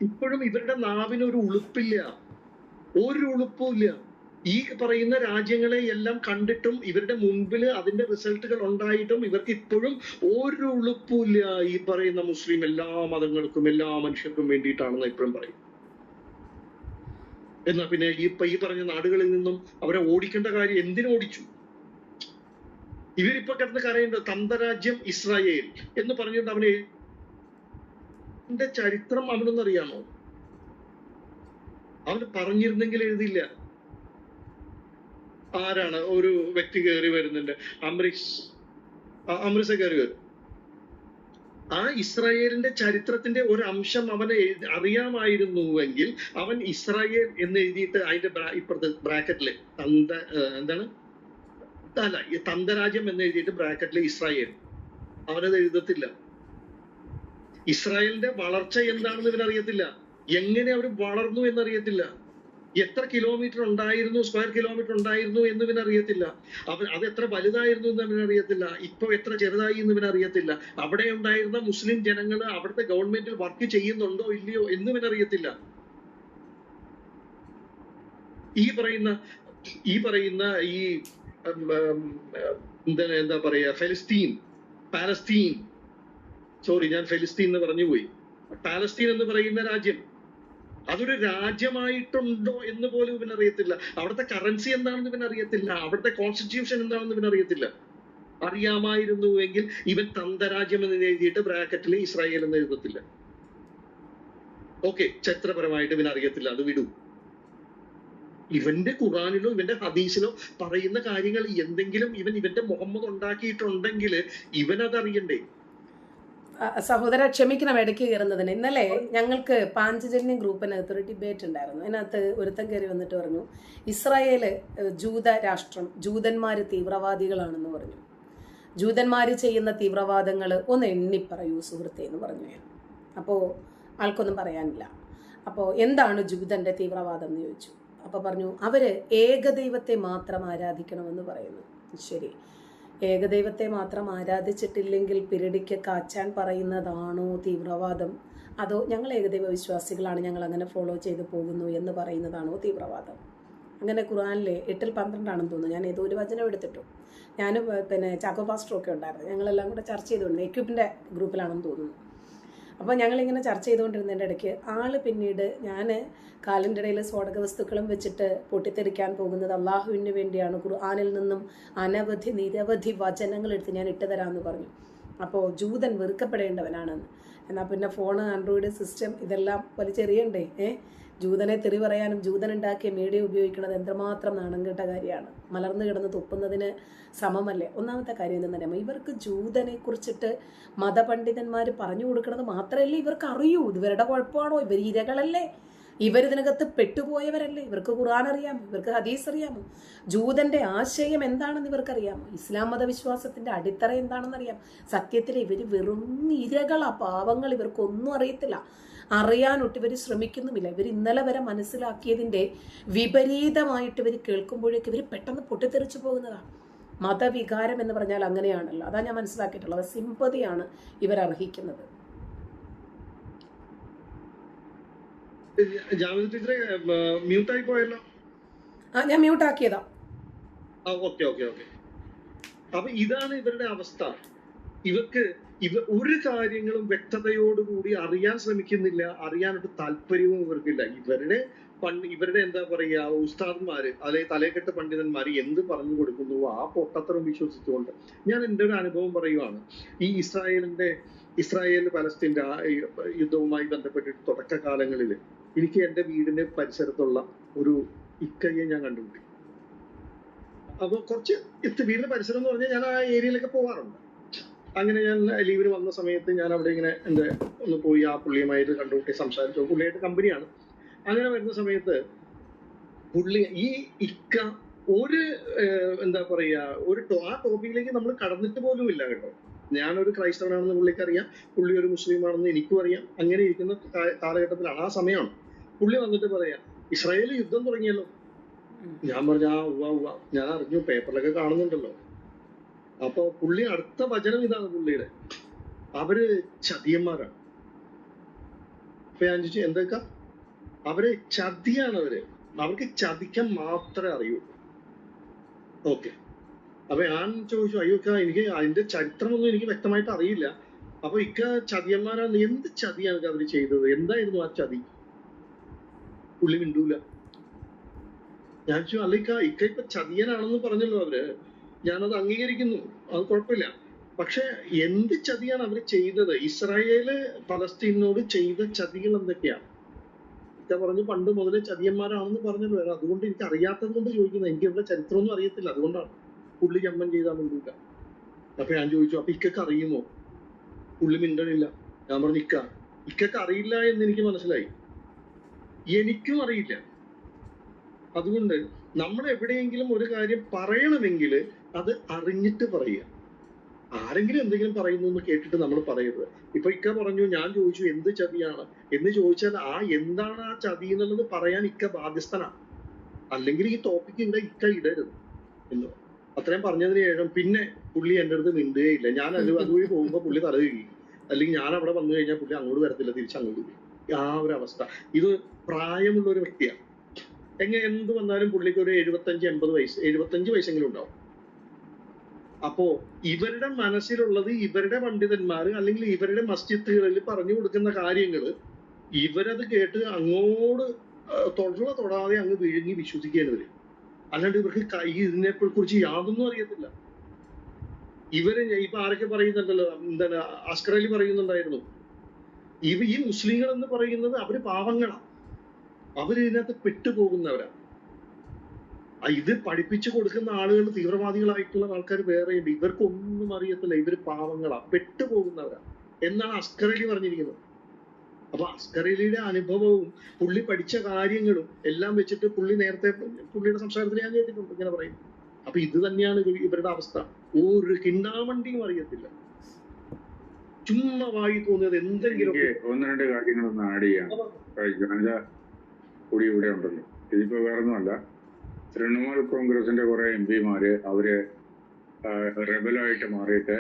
ഇപ്പോഴും ഇവരുടെ നാവിന് ഒരു ഉളുപ്പില്ല, ഒരു ഉളുപ്പുമില്ല. ഈ പറയുന്ന രാജ്യങ്ങളെ എല്ലാം കണ്ടിട്ടും ഇവരുടെ മുൻപിൽ അതിന്റെ റിസൾട്ടുകൾ ഉണ്ടായിട്ടും ഇവർക്ക് ഇപ്പോഴും ഒരു ഉളുപ്പുമില്ല. ഈ പറയുന്ന മുസ്ലിം എല്ലാ മതങ്ങൾക്കും എല്ലാ മനുഷ്യർക്കും വേണ്ടിയിട്ടാണെന്ന് ഇപ്പോഴും പറയും. എന്നാ പിന്നെ ഈ പറഞ്ഞ നാടുകളിൽ നിന്നും അവരെ ഓടിക്കേണ്ട കാര്യം എന്തിനു ഓടിച്ചു? ഇവരിപ്പോ കിടന്ന് കരയുന്നത് തന്തരാജ്യം ഇസ്രായേൽ എന്ന് പറഞ്ഞുകൊണ്ട് അവന്റെ ചരിത്രം അവനൊന്നറിയാമോ? അവന് പറഞ്ഞിരുന്നെങ്കിൽ എഴുതില്ല. ആരാണ് ഒരു വ്യക്തി കയറി വരുന്നുണ്ട്, അമൃത്സർ കയറി വരും. ആ ഇസ്രായേലിന്റെ ചരിത്രത്തിന്റെ ഒരു അംശം അവന് അറിയാമായിരുന്നുവെങ്കിൽ അവൻ ഇസ്രായേൽ എന്ന് എഴുതിയിട്ട് അതിന്റെ ഇപ്പുറത്ത് ബ്രാക്കറ്റില് എന്താണ് അല്ല തന്തരാജ്യം എന്ന് എഴുതിയിട്ട് ബ്രാക്കറ്റില് ഇസ്രായേൽ, അവനത് എഴുതത്തില്ല. ഇസ്രായേലിന്റെ വളർച്ച എന്താണെന്ന് ഇവനറിയത്തില്ല, എങ്ങനെ അവർ വളർന്നു എന്നറിയത്തില്ല, എത്ര കിലോമീറ്റർ ഉണ്ടായിരുന്നു, സ്ക്വയർ കിലോമീറ്റർ ഉണ്ടായിരുന്നു എന്ന് ഇവനറിയത്തില്ല. അത് എത്ര വലുതായിരുന്നു എന്ന് ഇവനറിയത്തില്ല, ഇപ്പൊ എത്ര ചെറുതായി എന്ന് ഇവനറിയത്തില്ല. അവിടെ ഉണ്ടായിരുന്ന മുസ്ലിം ജനങ്ങൾ അവിടുത്തെ ഗവൺമെന്റിൽ വർക്ക് ചെയ്യുന്നുണ്ടോ ഇല്ലയോ എന്ന് ഇവനറിയത്തില്ല. ഈ പറയുന്ന ഈ എന്താ പറയാ പാലസ്തീൻ സോറി ഞാൻ ഫെലിസ്തീൻ എന്ന് പറഞ്ഞുപോയി. പാലസ്തീൻ എന്ന് പറയുന്ന രാജ്യം അതൊരു രാജ്യമായിട്ടുണ്ടോ എന്ന് പോലും ഇവനറിയത്തില്ല. അവിടുത്തെ കറൻസി എന്താണെന്ന് ഇവനറിയത്തില്ല, അവിടുത്തെ കോൺസ്റ്റിറ്റ്യൂഷൻ എന്താണെന്ന് ഇവനറിയത്തില്ല. അറിയാമായിരുന്നുവെങ്കിൽ ഇവൻ തന്തരാജ്യം എന്ന് എഴുതിയിട്ട് ബ്രാക്കറ്റിൽ ഇസ്രായേൽ എന്ന് എഴുതത്തില്ല. ഓക്കെ, ചരിത്രപരമായിട്ട് ഇവനറിയത്തില്ല, അത് വിടൂ. ഇവന്റെ ഖുറാനിലോ ഇവന്റെ ഹദീസിലോ പറയുന്ന കാര്യങ്ങൾ എന്തെങ്കിലും ഇവന്റെ മുഹമ്മദ് ഉണ്ടാക്കിയിട്ടുണ്ടെങ്കിൽ ഇവനതറിയണ്ടേ? സഹോദര ക്ഷമിക്കണം ഇടയ്ക്ക് കയറുന്നതിന്. ഇന്നലെ ഞങ്ങൾക്ക് പാഞ്ചജന്യം ഗ്രൂപ്പിനകത്ത് ഒരു ഡിബേറ്റ് ഉണ്ടായിരുന്നു. അതിനകത്ത് ഒരുത്തൻ കയറി വന്നിട്ട് പറഞ്ഞു ഇസ്രായേല് ജൂത രാഷ്ട്രം, ജൂതന്മാർ തീവ്രവാദികളാണെന്ന് പറഞ്ഞു. ജൂതന്മാർ ചെയ്യുന്ന തീവ്രവാദങ്ങൾ ഒന്ന് എണ്ണി പറയൂ സുഹൃത്തെ എന്ന് പറഞ്ഞു ഞാൻ. അപ്പോൾ ആൾക്കൊന്നും പറയാനില്ല. അപ്പോൾ എന്താണ് ജൂതന്റെ തീവ്രവാദം എന്ന് ചോദിച്ചു. അപ്പോൾ പറഞ്ഞു അവര് ഏകദൈവത്തെ മാത്രം ആരാധിക്കണമെന്ന് പറയുന്നു. ശരി, ഏകദൈവത്തെ മാത്രം ആരാധിച്ചിട്ടില്ലെങ്കിൽ പിരടിക്ക് കാച്ചാൻ പറയുന്നതാണോ തീവ്രവാദം? അതോ ഞങ്ങൾ ഏകദൈവ വിശ്വാസികളാണ്, ഞങ്ങൾ അങ്ങനെ ഫോളോ ചെയ്ത് പോകുന്നു എന്ന് പറയുന്നതാണോ തീവ്രവാദം? അങ്ങനെ ഖുർആനിലെ 8-12 തോന്നുന്നു. ഞാൻ ഏതോ ഒരു വചനം എടുത്തിട്ടു. ഞാനും പിന്നെ ചാക്കോ പാസ്റ്ററും ഒക്കെ ഉണ്ടായിരുന്നു. ഞങ്ങളെല്ലാം കൂടെ ചർച്ച ചെയ്തുകൊണ്ട് എക്യൂപ്പിൻ്റെ ഗ്രൂപ്പിലാണെന്ന് തോന്നുന്നു. അപ്പോൾ ഞങ്ങളിങ്ങനെ ചർച്ച ചെയ്തുകൊണ്ടിരുന്നതിൻ്റെ ഇടയ്ക്ക് പിന്നീട് ഞാൻ കാലിൻ്റെ ഇടയിൽ സ്ഫോടക വസ്തുക്കളും വെച്ചിട്ട് പൊട്ടിത്തെറിക്കാൻ പോകുന്നത് അള്ളാഹുവിന് വേണ്ടിയാണ്, ഖുർആനിൽ നിന്നും നിരവധി വചനങ്ങൾ എടുത്ത് ഞാൻ ഇട്ടുതരാമെന്ന് പറഞ്ഞു. അപ്പോൾ ജൂതൻ വെറുക്കപ്പെടേണ്ടവനാണെന്ന്. എന്നാൽ പിന്നെ ഫോണ്, ആൻഡ്രോയിഡ് സിസ്റ്റം ഇതെല്ലാം വലിച്ചെറിയണ്ടേ? ജൂതനെ തെറി പറയാനും ജൂതൻ ഉണ്ടാക്കിയ മീഡിയ ഉപയോഗിക്കുന്നത് എന്തുമാത്രം നാണം കേട്ട കാര്യമാണ്. മലർന്നു കിടന്ന് തുപ്പുന്നതിന് സമമല്ലേ? ഒന്നാമത്തെ കാര്യം എന്തെന്നറിയാമോ, ഇവർക്ക് ജൂതനെ കുറിച്ചിട്ട് മതപണ്ഡിതന്മാർ പറഞ്ഞു കൊടുക്കുന്നത് മാത്രമല്ലേ ഇവർക്ക് അറിയൂ. ഇവരുടെ കുഴപ്പമാണോ? ഇവർ ഇരകളല്ലേ? ഇവരിതിനകത്ത് പെട്ടുപോയവരല്ലേ? ഇവർക്ക് ഖുർആൻ അറിയാമോ? ഇവർക്ക് ഹദീസ് അറിയാമോ? ജൂതന്റെ ആശയം എന്താണെന്ന് ഇവർക്കറിയാമോ? ഇസ്ലാം മതവിശ്വാസത്തിന്റെ അടിത്തറ എന്താണെന്ന് അറിയാം. സത്യത്തിൽ ഇവർ വെറും ഇരകളാ, പാവങ്ങൾ. ഇവർക്കൊന്നും അറിയത്തില്ല, അറിയാനൊട്ട് ഇവർ ശ്രമിക്കുന്നുമില്ല. ഇവർ ഇന്നലെ വരെ മനസ്സിലാക്കിയതിന്റെ വിപരീതമായിട്ട് ഇവർ കേൾക്കുമ്പോഴേക്ക് ഇവർ പെട്ടെന്ന് പൊട്ടിത്തെറിച്ചു പോകുന്നതാണ്. മതവികാരം എന്ന് പറഞ്ഞാൽ അങ്ങനെയാണല്ലോ. അതാ ഞാൻ മനസ്സിലാക്കിയിട്ടുള്ളത്. സിമ്പതിയാണ് ഇവർ അർഹിക്കുന്നത്. ഞാൻ മ്യൂട്ട് ആക്കിയതാ. അപ്പൊ ഇതാണ് ഇവരുടെ അവസ്ഥ. ഇവർ ഒരു കാര്യങ്ങളും വ്യക്തതയോടുകൂടി അറിയാൻ ശ്രമിക്കുന്നില്ല, അറിയാനൊരു താല്പര്യവും ഇവർക്കില്ല. ഇവരുടെ എന്താ പറയാ ഉസ്താദ്മാര് അല്ലെങ്കിൽ തലേക്കെട്ട് പണ്ഡിതന്മാര് എന്ത് പറഞ്ഞു കൊടുക്കുന്നുവോ ആ പൊട്ടത്തരം വിശ്വസിച്ചുകൊണ്ട് ഞാൻ എൻ്റെ ഒരു അനുഭവം പറയുവാണ്. ഈ ഇസ്രായേൽ പലസ്തീൻ്റെ ആ യുദ്ധവുമായി ബന്ധപ്പെട്ടിട്ട് തുടക്കകാലങ്ങളിൽ എനിക്ക് എൻ്റെ വീടിന്റെ പരിസരത്തുള്ള ഒരു ഇക്കയെ ഞാൻ കണ്ടുപിടി. അപ്പൊ കുറച്ച് വീടിന്റെ പരിസരം എന്ന് പറഞ്ഞാൽ ഞാൻ ആ ഏരിയയിലൊക്കെ പോവാറുണ്ട്. അങ്ങനെ ഞാൻ ലീവിന് വന്ന സമയത്ത് ഞാൻ അവിടെ ഇങ്ങനെ ഒന്ന് പോയി ആ പുള്ളിയുമായിട്ട് കണ്ടുപിട്ടി സംസാരിച്ചു. പുള്ളിയായിട്ട് കമ്പനിയാണ്. അങ്ങനെ വരുന്ന സമയത്ത് ഈ ഇക്ക ഒരു എന്താ പറയാ ആ ടോപ്പിക്കിലേക്ക് നമ്മൾ കടന്നിട്ട് പോലും ഇല്ല കേട്ടോ. ഞാനൊരു ക്രൈസ്തവനാണെന്ന് പുള്ളിക്കറിയാം, പുള്ളി ഒരു മുസ്ലിം ആണെന്ന് എനിക്കും അറിയാം. അങ്ങനെ ഇരിക്കുന്ന കാലഘട്ടത്തിലാണ്, ആ സമയമാണ്. പുള്ളി വന്നിട്ട് പറയാ ഇസ്രായേൽ യുദ്ധം തുടങ്ങിയല്ലോ. ഞാൻ പറഞ്ഞ ഉവ്വ ഞാൻ അറിഞ്ഞു, പേപ്പറിലൊക്കെ കാണുന്നുണ്ടല്ലോ. അപ്പൊ പുള്ളി അടുത്ത വചനം ഇതാണ് പുള്ളിയുടെ, അവര് ചതിയന്മാരാണ്. അപ്പൊ ഞാൻ ചോദിച്ചു എന്തൊക്കെ അവരെ ചതിയാണ് അവർക്ക് ചതിക്കാൻ മാത്രമേ അറിയൂ. ഓക്കെ, അപ്പൊ ഞാൻ ചോദിച്ചു അയ്യോക്ക എനിക്ക് അതിന്റെ ചരിത്രമൊന്നും എനിക്ക് വ്യക്തമായിട്ട് അറിയില്ല, അപ്പൊ ഇക്ക ചതിയന്മാരാണ്, എന്ത് ചതിയാണ് അവര് ചെയ്തത്, എന്തായിരുന്നു ആ ചതി? പുള്ളി മിണ്ടൂല. ഞാൻ ചോദിച്ചു അല്ല ഇക്ക ഇപ്പൊ ചതിയനാണെന്ന് പറഞ്ഞല്ലോ അവര്, ഞാനത് അംഗീകരിക്കുന്നു, അത് കുഴപ്പമില്ല. പക്ഷെ എന്ത് ചതിയാണ് അവര് ചെയ്തത്? ഇസ്രായേല് പലസ്തീനോട് ചെയ്ത ചതികൾ എന്തൊക്കെയാണ്? ഇക്ക പറഞ്ഞു പണ്ട് മുതലേ ചതിയന്മാരാണെന്ന് പറഞ്ഞല്ലോ, അതുകൊണ്ട് എനിക്ക് അറിയാത്തത് കൊണ്ട് ചോദിക്കുന്നത്, എനിക്ക് ഇവിടെ ചരിത്രമൊന്നും അറിയത്തില്ല, അതുകൊണ്ടാണ്. പുള്ളി ചമ്മൻ ചെയ്താൽ മിണ്ടൂല. അപ്പൊ ഞാൻ ചോദിച്ചു അപ്പൊ ഇക്കൊക്കെ അറിയുമോ? പുള്ളി മിണ്ടണില്ല. ഞാൻ പറഞ്ഞു ഇക്കൊക്കെ അറിയില്ല എന്ന് എനിക്ക് മനസ്സിലായി, എനിക്കും അറിയില്ല. അതുകൊണ്ട് നമ്മൾ എവിടെയെങ്കിലും ഒരു കാര്യം പറയണമെങ്കിൽ അത് അറിഞ്ഞിട്ട് പറയുക. ആരെങ്കിലും എന്തെങ്കിലും പറയുന്നു എന്ന് കേട്ടിട്ട് നമ്മൾ പറയരുത്. ഇപ്പൊ ഇക്ക പറഞ്ഞു, ഞാൻ ചോദിച്ചു എന്ത് ചതിയാണ് എന്ന് ചോദിച്ചാൽ ആ എന്താണ് ആ ചതി എന്നുള്ളത് പറയാൻ ഇക്ക ബാധ്യസ്ഥനാണ്, അല്ലെങ്കിൽ ഈ ടോപ്പിക്ക് ഇവിടെ ഇക്ക ഇടരുത് എന്ന്. അത്രയും പറഞ്ഞതിന് ശേഷം പിന്നെ പുള്ളി എൻ്റെ അടുത്ത് മിണ്ടുകയില്ല. ഞാൻ അതുവഴി പോകുമ്പോ പുള്ളി തല കഴിക്കും, അല്ലെങ്കിൽ ഞാൻ അവിടെ വന്നു കഴിഞ്ഞാൽ പുള്ളി അങ്ങോട്ട് വരത്തില്ല, തിരിച്ചങ്ങോട്ട് പോകും. ആ ഒരു അവസ്ഥ. ഇത് പ്രായമുള്ള ഒരു വ്യക്തിയാണ്. എന്ത് വന്നാലും പുള്ളിക്ക് ഒരു 75-80 വയസ്സ്, 75 വയസ്സെങ്കിലും ഉണ്ടാവും. അപ്പോ ഇവരുടെ മനസ്സിലുള്ളത് ഇവരുടെ പണ്ഡിതന്മാർ അല്ലെങ്കിൽ ഇവരുടെ മസ്ജിദുകളിൽ പറഞ്ഞു കൊടുക്കുന്ന കാര്യങ്ങൾ ഇവരത് കേട്ട് അങ്ങോട്ട് തൊടാതെ അങ്ങ് വിഴുങ്ങി വിശ്വസിക്കുകയാണ് ഇവര്. അല്ലാണ്ട് ഇവർക്ക് ഇതിനെ കുറിച്ച് യാതൊന്നും അറിയത്തില്ല. ഇവര് ഇപ്പൊ ആരൊക്കെ പറയുന്നുണ്ടല്ലോ, എന്താണ് അസ്കർ അലി പറയുന്നുണ്ടായിരുന്നു, ഈ മുസ്ലിങ്ങൾ എന്ന് പറയുന്നത് അവര് പാവങ്ങളാണ്, അവര് ഇതിനകത്ത് പെട്ടുപോകുന്നവരാണ്. ഇത് പഠിപ്പിച്ചു കൊടുക്കുന്ന ആളുകൾ തീവ്രവാദികളായിട്ടുള്ള ആൾക്കാർ വേറെയുണ്ട്, ഇവർക്കൊന്നും അറിയത്തില്ല, ഇവര് പാവങ്ങളാ, പെട്ടുപോകുന്നവരാ എന്നാണ് അസ്കർ അലി പറഞ്ഞിരിക്കുന്നത്. അപ്പൊ അസ്കർ അലിയുടെ അനുഭവവും പുള്ളി പഠിച്ച കാര്യങ്ങളും എല്ലാം വെച്ചിട്ട് പുള്ളി നേരത്തെ പുള്ളിയുടെ സംസാരത്തിൽ ഞാൻ കേട്ടിട്ടുണ്ട് ഇങ്ങനെ പറയും. അപ്പൊ ഇത് തന്നെയാണ് ഇവരുടെ അവസ്ഥ. ഒരു കിണ്ടാമണ്ടിയും അറിയത്തില്ല, ചുമ്മാ വായി തോന്നിയത് എന്തെങ്കിലും. ഒന്ന് രണ്ട് കാര്യങ്ങളൊന്ന് ആഡ് ചെയ്യാം. ജനത കൂടി ഇവിടെ ഉണ്ടല്ലോ, ഇതിപ്പോ വേറൊന്നുമല്ല, തൃണമൂൽ കോൺഗ്രസിന്റെ കുറെ എം പിമാര് അവര് റെബലായിട്ട് മാറിയിട്ട്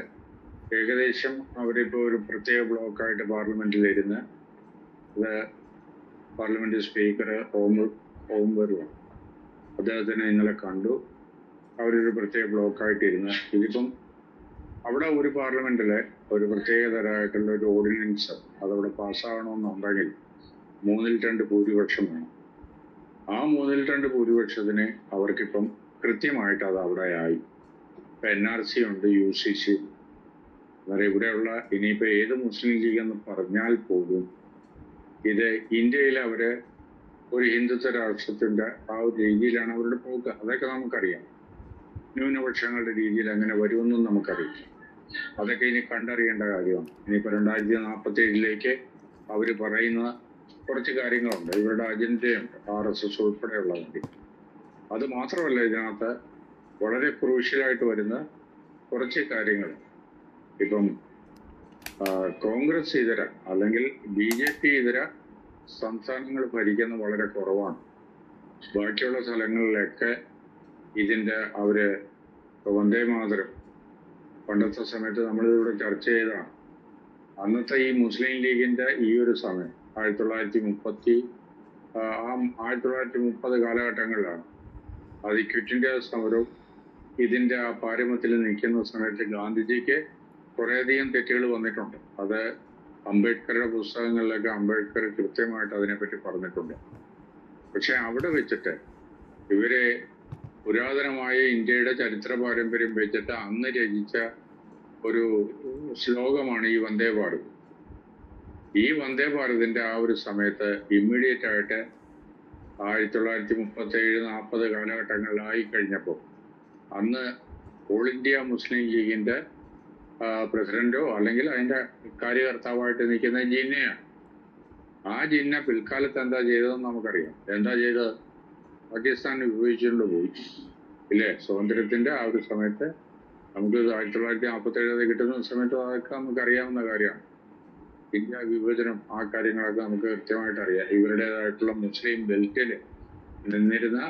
ഏകദേശം അവരിപ്പോ ഒരു പ്രത്യേക ബ്ലോക്കായിട്ട് പാർലമെന്റിലിരുന്ന്, അത് പാർലമെന്റ് സ്പീക്കർ ഓം ബിർള, അദ്ദേഹത്തിനെ ഇന്നലെ കണ്ടു. അവരൊരു പ്രത്യേക ബ്ലോക്കായിട്ടിരുന്ന് ഇതിപ്പം അവിടെ ഒരു പാർലമെന്റിലെ ഒരു പ്രത്യേകതരമായിട്ടുള്ള ഒരു ഓർഡിനൻസ് അതവിടെ പാസ്സാകണമെന്നുണ്ടെങ്കിൽ 2/3 ഭൂരിപക്ഷം വേണം. ആ 2/3 ഭൂരിപക്ഷത്തിന് അവർക്കിപ്പം കൃത്യമായിട്ട് അത് അവിടെ ആയി. ഇപ്പൊ NRC ഉണ്ട്, UCC, വേറെ ഇവിടെയുള്ള ഇനിയിപ്പോ ഏത് മുസ്ലിം ലീഗ് എന്ന് പറഞ്ഞാൽ പോലും ഇത് ഇന്ത്യയിൽ അവര് ഒരു ഹിന്ദുത്വ രാഷ്ട്രത്തിന്റെ ആ ഒരു രീതിയിലാണ് അവരുടെ പോക്ക്. അതൊക്കെ നമുക്കറിയാം. ന്യൂനപക്ഷങ്ങളുടെ രീതിയിൽ അങ്ങനെ വരുമെന്നും നമുക്കറിയാം. അതൊക്കെ ഇനി കണ്ടറിയേണ്ട കാര്യമാണ്. ഇനിയിപ്പോ 2047 അവര് പറയുന്ന കുറച്ച് കാര്യങ്ങളുണ്ട്, ഇവരുടെ അജണ്ടയുണ്ട്, RSS ഉൾപ്പെടെയുള്ളതുണ്ട്. അത് മാത്രമല്ല, ഇതിനകത്ത് വളരെ ക്രൂഷ്യലായിട്ട് വരുന്ന കുറച്ച് കാര്യങ്ങൾ ഇപ്പം കോൺഗ്രസ് ഇതര അല്ലെങ്കിൽ BJP ഇതര സംസ്ഥാനങ്ങൾ ഭരിക്കുന്ന വളരെ കുറവാണ്. ബാക്കിയുള്ള സ്ഥലങ്ങളിലൊക്കെ ഇതിന്റെ അവര് വന്ദേ മാതരം പണ്ടത്തെ സമയത്ത് നമ്മളിവിടെ ചർച്ച ചെയ്തതാണ്. അന്നത്തെ ഈ മുസ്ലിം ലീഗിന്റെ ഈ ഒരു സമയം 1930 കാലഘട്ടങ്ങളിലാണ്. അത് ക്വിറ്റ് ഇന്ത്യ സമരവും ഇതിന്റെ ആ പാരമ്യത്തിൽ നിൽക്കുന്ന സമയത്ത് ഗാന്ധിജിക്ക് കുറേയധികം തെറ്റുകൾ വന്നിട്ടുണ്ട്. അത് അംബേദ്കറുടെ പുസ്തകങ്ങളിലൊക്കെ അംബേദ്കർ കൃത്യമായിട്ട് അതിനെപ്പറ്റി പറഞ്ഞിട്ടുണ്ട്. പക്ഷെ അവിടെ വെച്ചിട്ട് ഇവരെ പുരാതനമായ ഇന്ത്യയുടെ ചരിത്ര പാരമ്പര്യം വെച്ചിട്ട് അന്ന് രചിച്ച ഒരു ശ്ലോകമാണ് ഈ വന്ദേ ഭാരത്. ഈ വന്ദേ ഭാരതിന്റെ ആ ഒരു സമയത്ത് ഇമ്മീഡിയറ്റ് ആയിട്ട് 1937-40 കാലഘട്ടങ്ങളിലായി കഴിഞ്ഞപ്പോൾ അന്ന് ഓൾ ഇന്ത്യ മുസ്ലിം ലീഗിന്റെ പ്രസിഡന്റോ അല്ലെങ്കിൽ അതിന്റെ കാര്യകർത്താവായിട്ട് നിൽക്കുന്ന ജിന്നയാണ്. ആ ജിന്ന പിൽക്കാലത്ത് എന്താ ചെയ്തതെന്ന് നമുക്കറിയാം. എന്താ ചെയ്തത്? പാകിസ്ഥാൻ വിഭജിച്ചുകൊണ്ട് പോയി ഇല്ലേ? സ്വാതന്ത്ര്യത്തിന്റെ ആ ഒരു സമയത്ത് നമുക്ക് 1947 കിട്ടുന്ന സമയത്ത് അതൊക്കെ നമുക്ക് അറിയാവുന്ന കാര്യമാണ്. ഇന്ത്യ വിഭജനം, ആ കാര്യങ്ങളൊക്കെ നമുക്ക് കൃത്യമായിട്ട് അറിയാം. ഇവരുടേതായിട്ടുള്ള മുസ്ലിം ബെൽറ്റില് നിന്നിരുന്ന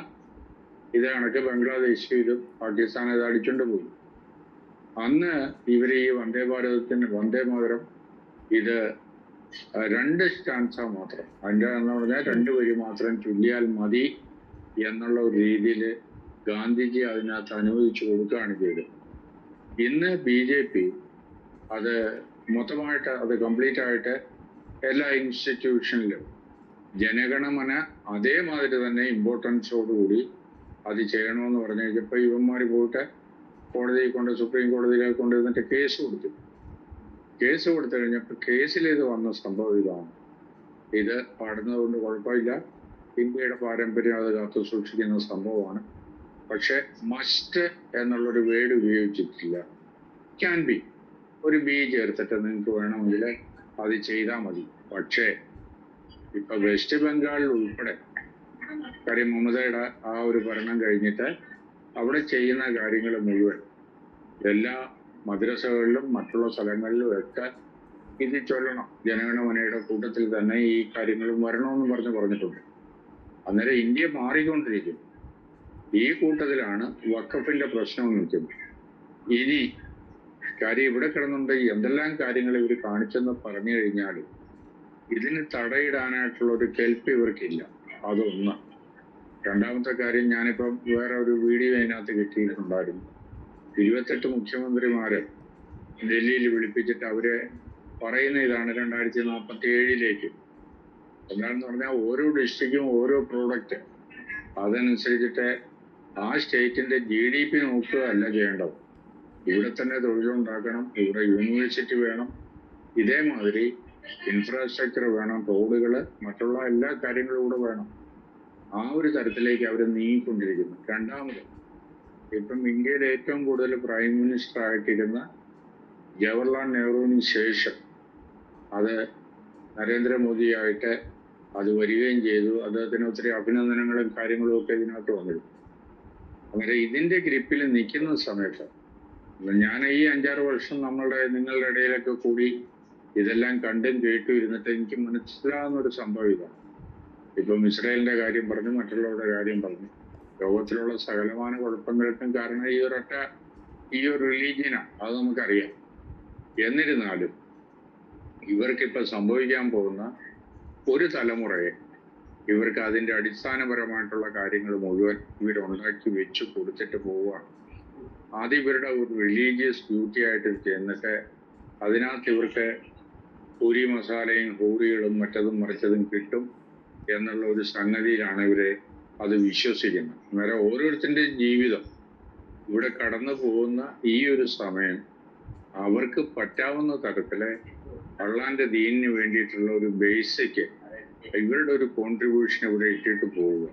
ഇത് കണക്ക് ബംഗ്ലാദേശ് ഇതും പാകിസ്ഥാൻ ഇത് അടിച്ചുകൊണ്ട് പോയി. അന്ന് ഇവര് ഈ വന്ദേ മാതരം ഇത് രണ്ട് സ്റ്റാൻസ മാത്രം, അതിൻ്റെ എന്ന് പറഞ്ഞാൽ 2 വരി മാത്രം ചൊല്ലിയാൽ മതി എന്നുള്ള ഒരു രീതിയിൽ ഗാന്ധിജി അതിനകത്ത് അനുവദിച്ചു കൊടുക്കുകയാണ് ചെയ്തത്. ഇന്ന് BJP അത് മൊത്തമായിട്ട് അത് കംപ്ലീറ്റ് ആയിട്ട് എല്ലാ ഇൻസ്റ്റിറ്റ്യൂഷനിലും ജനഗണമന അതേമാതിരി തന്നെ ഇമ്പോർട്ടൻസോടുകൂടി അത് ചെയ്യണമെന്ന് പറഞ്ഞു കഴിഞ്ഞപ്പോൾ ഇവന്മാർ പോയിട്ട് കോടതിയിൽ കൊണ്ട് സുപ്രീം കോടതിയിലേക്ക് കൊണ്ടുവന്നിട്ട് കേസ് കൊടുത്തു കഴിഞ്ഞപ്പോൾ കേസിൽ ഇത് വന്ന സംഭവം ഇതാണ്. ഇത് പാടുന്നത് കൊണ്ട് കുഴപ്പമില്ല, ഇന്ത്യയുടെ പാരമ്പര്യം അത് കാത്തു സൂക്ഷിക്കുന്ന സംഭവമാണ്. പക്ഷെ മസ്റ്റ് എന്നുള്ളൊരു വേർഡ് ഉപയോഗിച്ചിട്ടില്ല. ക്യാൻ ബി, ഒരു ബി ചേർത്തിട്ട് നിങ്ങൾക്ക് വേണമെങ്കിൽ അത് ചെയ്താൽ മതി. പക്ഷേ ഇപ്പൊ വെസ്റ്റ് ബംഗാളിൽ ഉൾപ്പെടെ കാര്യം മമതയുടെ ആ ഒരു ഭരണം കഴിഞ്ഞിട്ട് അവിടെ ചെയ്യുന്ന കാര്യങ്ങൾ മുഴുവൻ എല്ലാ മദ്രസകളിലും മറ്റുള്ള സ്ഥലങ്ങളിലും ഒക്കെ ഇത് ചൊല്ലണം. ജനഗണമനയുടെ കൂട്ടത്തിൽ തന്നെ ഈ കാര്യങ്ങളും വരണമെന്ന് പറഞ്ഞിട്ടുണ്ട്. അന്നേരം ഇന്ത്യ മാറിക്കൊണ്ടിരിക്കും. ഈ കൂട്ടത്തിലാണ് വഖഫിന്റെ പ്രശ്നം നിൽക്കുന്നത്. ഇനി കാര്യം ഇവിടെ കിടന്നുണ്ട് എന്തെല്ലാം കാര്യങ്ങൾ ഇവർ കാണിച്ചെന്ന് പറഞ്ഞു കഴിഞ്ഞാൽ ഇതിന് തടയിടാനായിട്ടുള്ള ഒരു കെൽപ്പ് ഇവർക്കില്ല. അതൊന്ന്. രണ്ടാമത്തെ കാര്യം, ഞാനിപ്പം വേറെ ഒരു വീഡിയോ അതിനകത്ത് കിട്ടിയിട്ടുണ്ടായിരുന്നു. 28 മുഖ്യമന്ത്രിമാര് ഡൽഹിയിൽ വിളിപ്പിച്ചിട്ട് അവര് പറയുന്ന ഇതാണ് 2047 എന്താണെന്ന് പറഞ്ഞാൽ ഓരോ ഡിസ്ട്രിക്റ്റും ഓരോ പ്രോഡക്റ്റ് അതനുസരിച്ചിട്ട് ആ സ്റ്റേറ്റിന്റെ GDP നോക്കുക അല്ല ചെയ്യേണ്ടത്. ഇവിടെ തന്നെ തൊഴിലുണ്ടാക്കണം, ഇവിടെ യൂണിവേഴ്സിറ്റി വേണം, ഇതേമാതിരി ഇൻഫ്രാസ്ട്രക്ചർ വേണം, റോഡുകള്, മറ്റുള്ള എല്ലാ കാര്യങ്ങളും കൂടെ വേണം. ആ ഒരു തരത്തിലേക്ക് അവർ നീങ്ങിക്കൊണ്ടിരിക്കുന്നു. രണ്ടാമത്, ഇപ്പം ഇന്ത്യയിൽ ഏറ്റവും കൂടുതൽ പ്രൈം മിനിസ്റ്റർ ആയിട്ടിരുന്ന ജവഹർലാൽ നെഹ്റുവിന് ശേഷം അത് നരേന്ദ്രമോദിയായിട്ട് അത് വരികയും ചെയ്തു. അദ്ദേഹത്തിന് ഒത്തിരി അഭിനന്ദനങ്ങളും കാര്യങ്ങളും ഒക്കെ ഇതിനകത്ത് വന്നിരുന്നു. അങ്ങനെ ഇതിന്റെ ഗ്രിപ്പിൽ നിൽക്കുന്ന സമയത്ത് ഞാൻ ഈ 5-6 വർഷം നിങ്ങളുടെ ഇടയിലൊക്കെ കൂടി ഇതെല്ലാം കണ്ടും കേട്ടും ഇരുന്നിട്ട് എനിക്ക് മനസ്സിലാകുന്ന ഒരു സംഭവം ഇതാണ്. ഇപ്പം ഇസ്രായേലിന്റെ കാര്യം പറഞ്ഞു, മറ്റുള്ളവരുടെ കാര്യം പറഞ്ഞു. ലോകത്തിലുള്ള സകലമാന കുഴപ്പങ്ങൾക്കും കാരണം ഈ ഒരു റിലീജിയനാണ്, അത് നമുക്കറിയാം. എന്നിരുന്നാലും ഇവർക്കിപ്പോൾ സംഭവിക്കാൻ പോകുന്ന ഒരു തലമുറയെ ഇവർക്ക് അതിൻ്റെ അടിസ്ഥാനപരമായിട്ടുള്ള കാര്യങ്ങൾ മുഴുവൻ ഇവരുണ്ടാക്കി വെച്ച് കൊടുത്തിട്ട് പോവുകയാണ്. ആദ്യം ഇവരുടെ ഒരു റിലീജിയസ് ഡ്യൂട്ടി ആയിട്ട് ചെന്നിട്ട് അതിനകത്ത് ഇവർക്ക് പൂരി മസാലയും ഹൂറികളും മറ്റതും മറിച്ചതും കിട്ടും എന്നുള്ള ഒരു സംഗതിയിലാണ് ഇവര് അത് വിശ്വസിക്കുന്നത്. അന്നേരം ഓരോരുത്തരുടെയും ജീവിതം ഇവിടെ കടന്നു പോകുന്ന ഈ ഒരു സമയം അവർക്ക് പറ്റാവുന്ന തരത്തില് അള്ളാന്റെ ദീനിന് വേണ്ടിയിട്ടുള്ള ഒരു ബേസിക് ഇവരുടെ ഒരു കോൺട്രിബ്യൂഷൻ ഇവിടെ ഇട്ടിട്ട് പോവുക.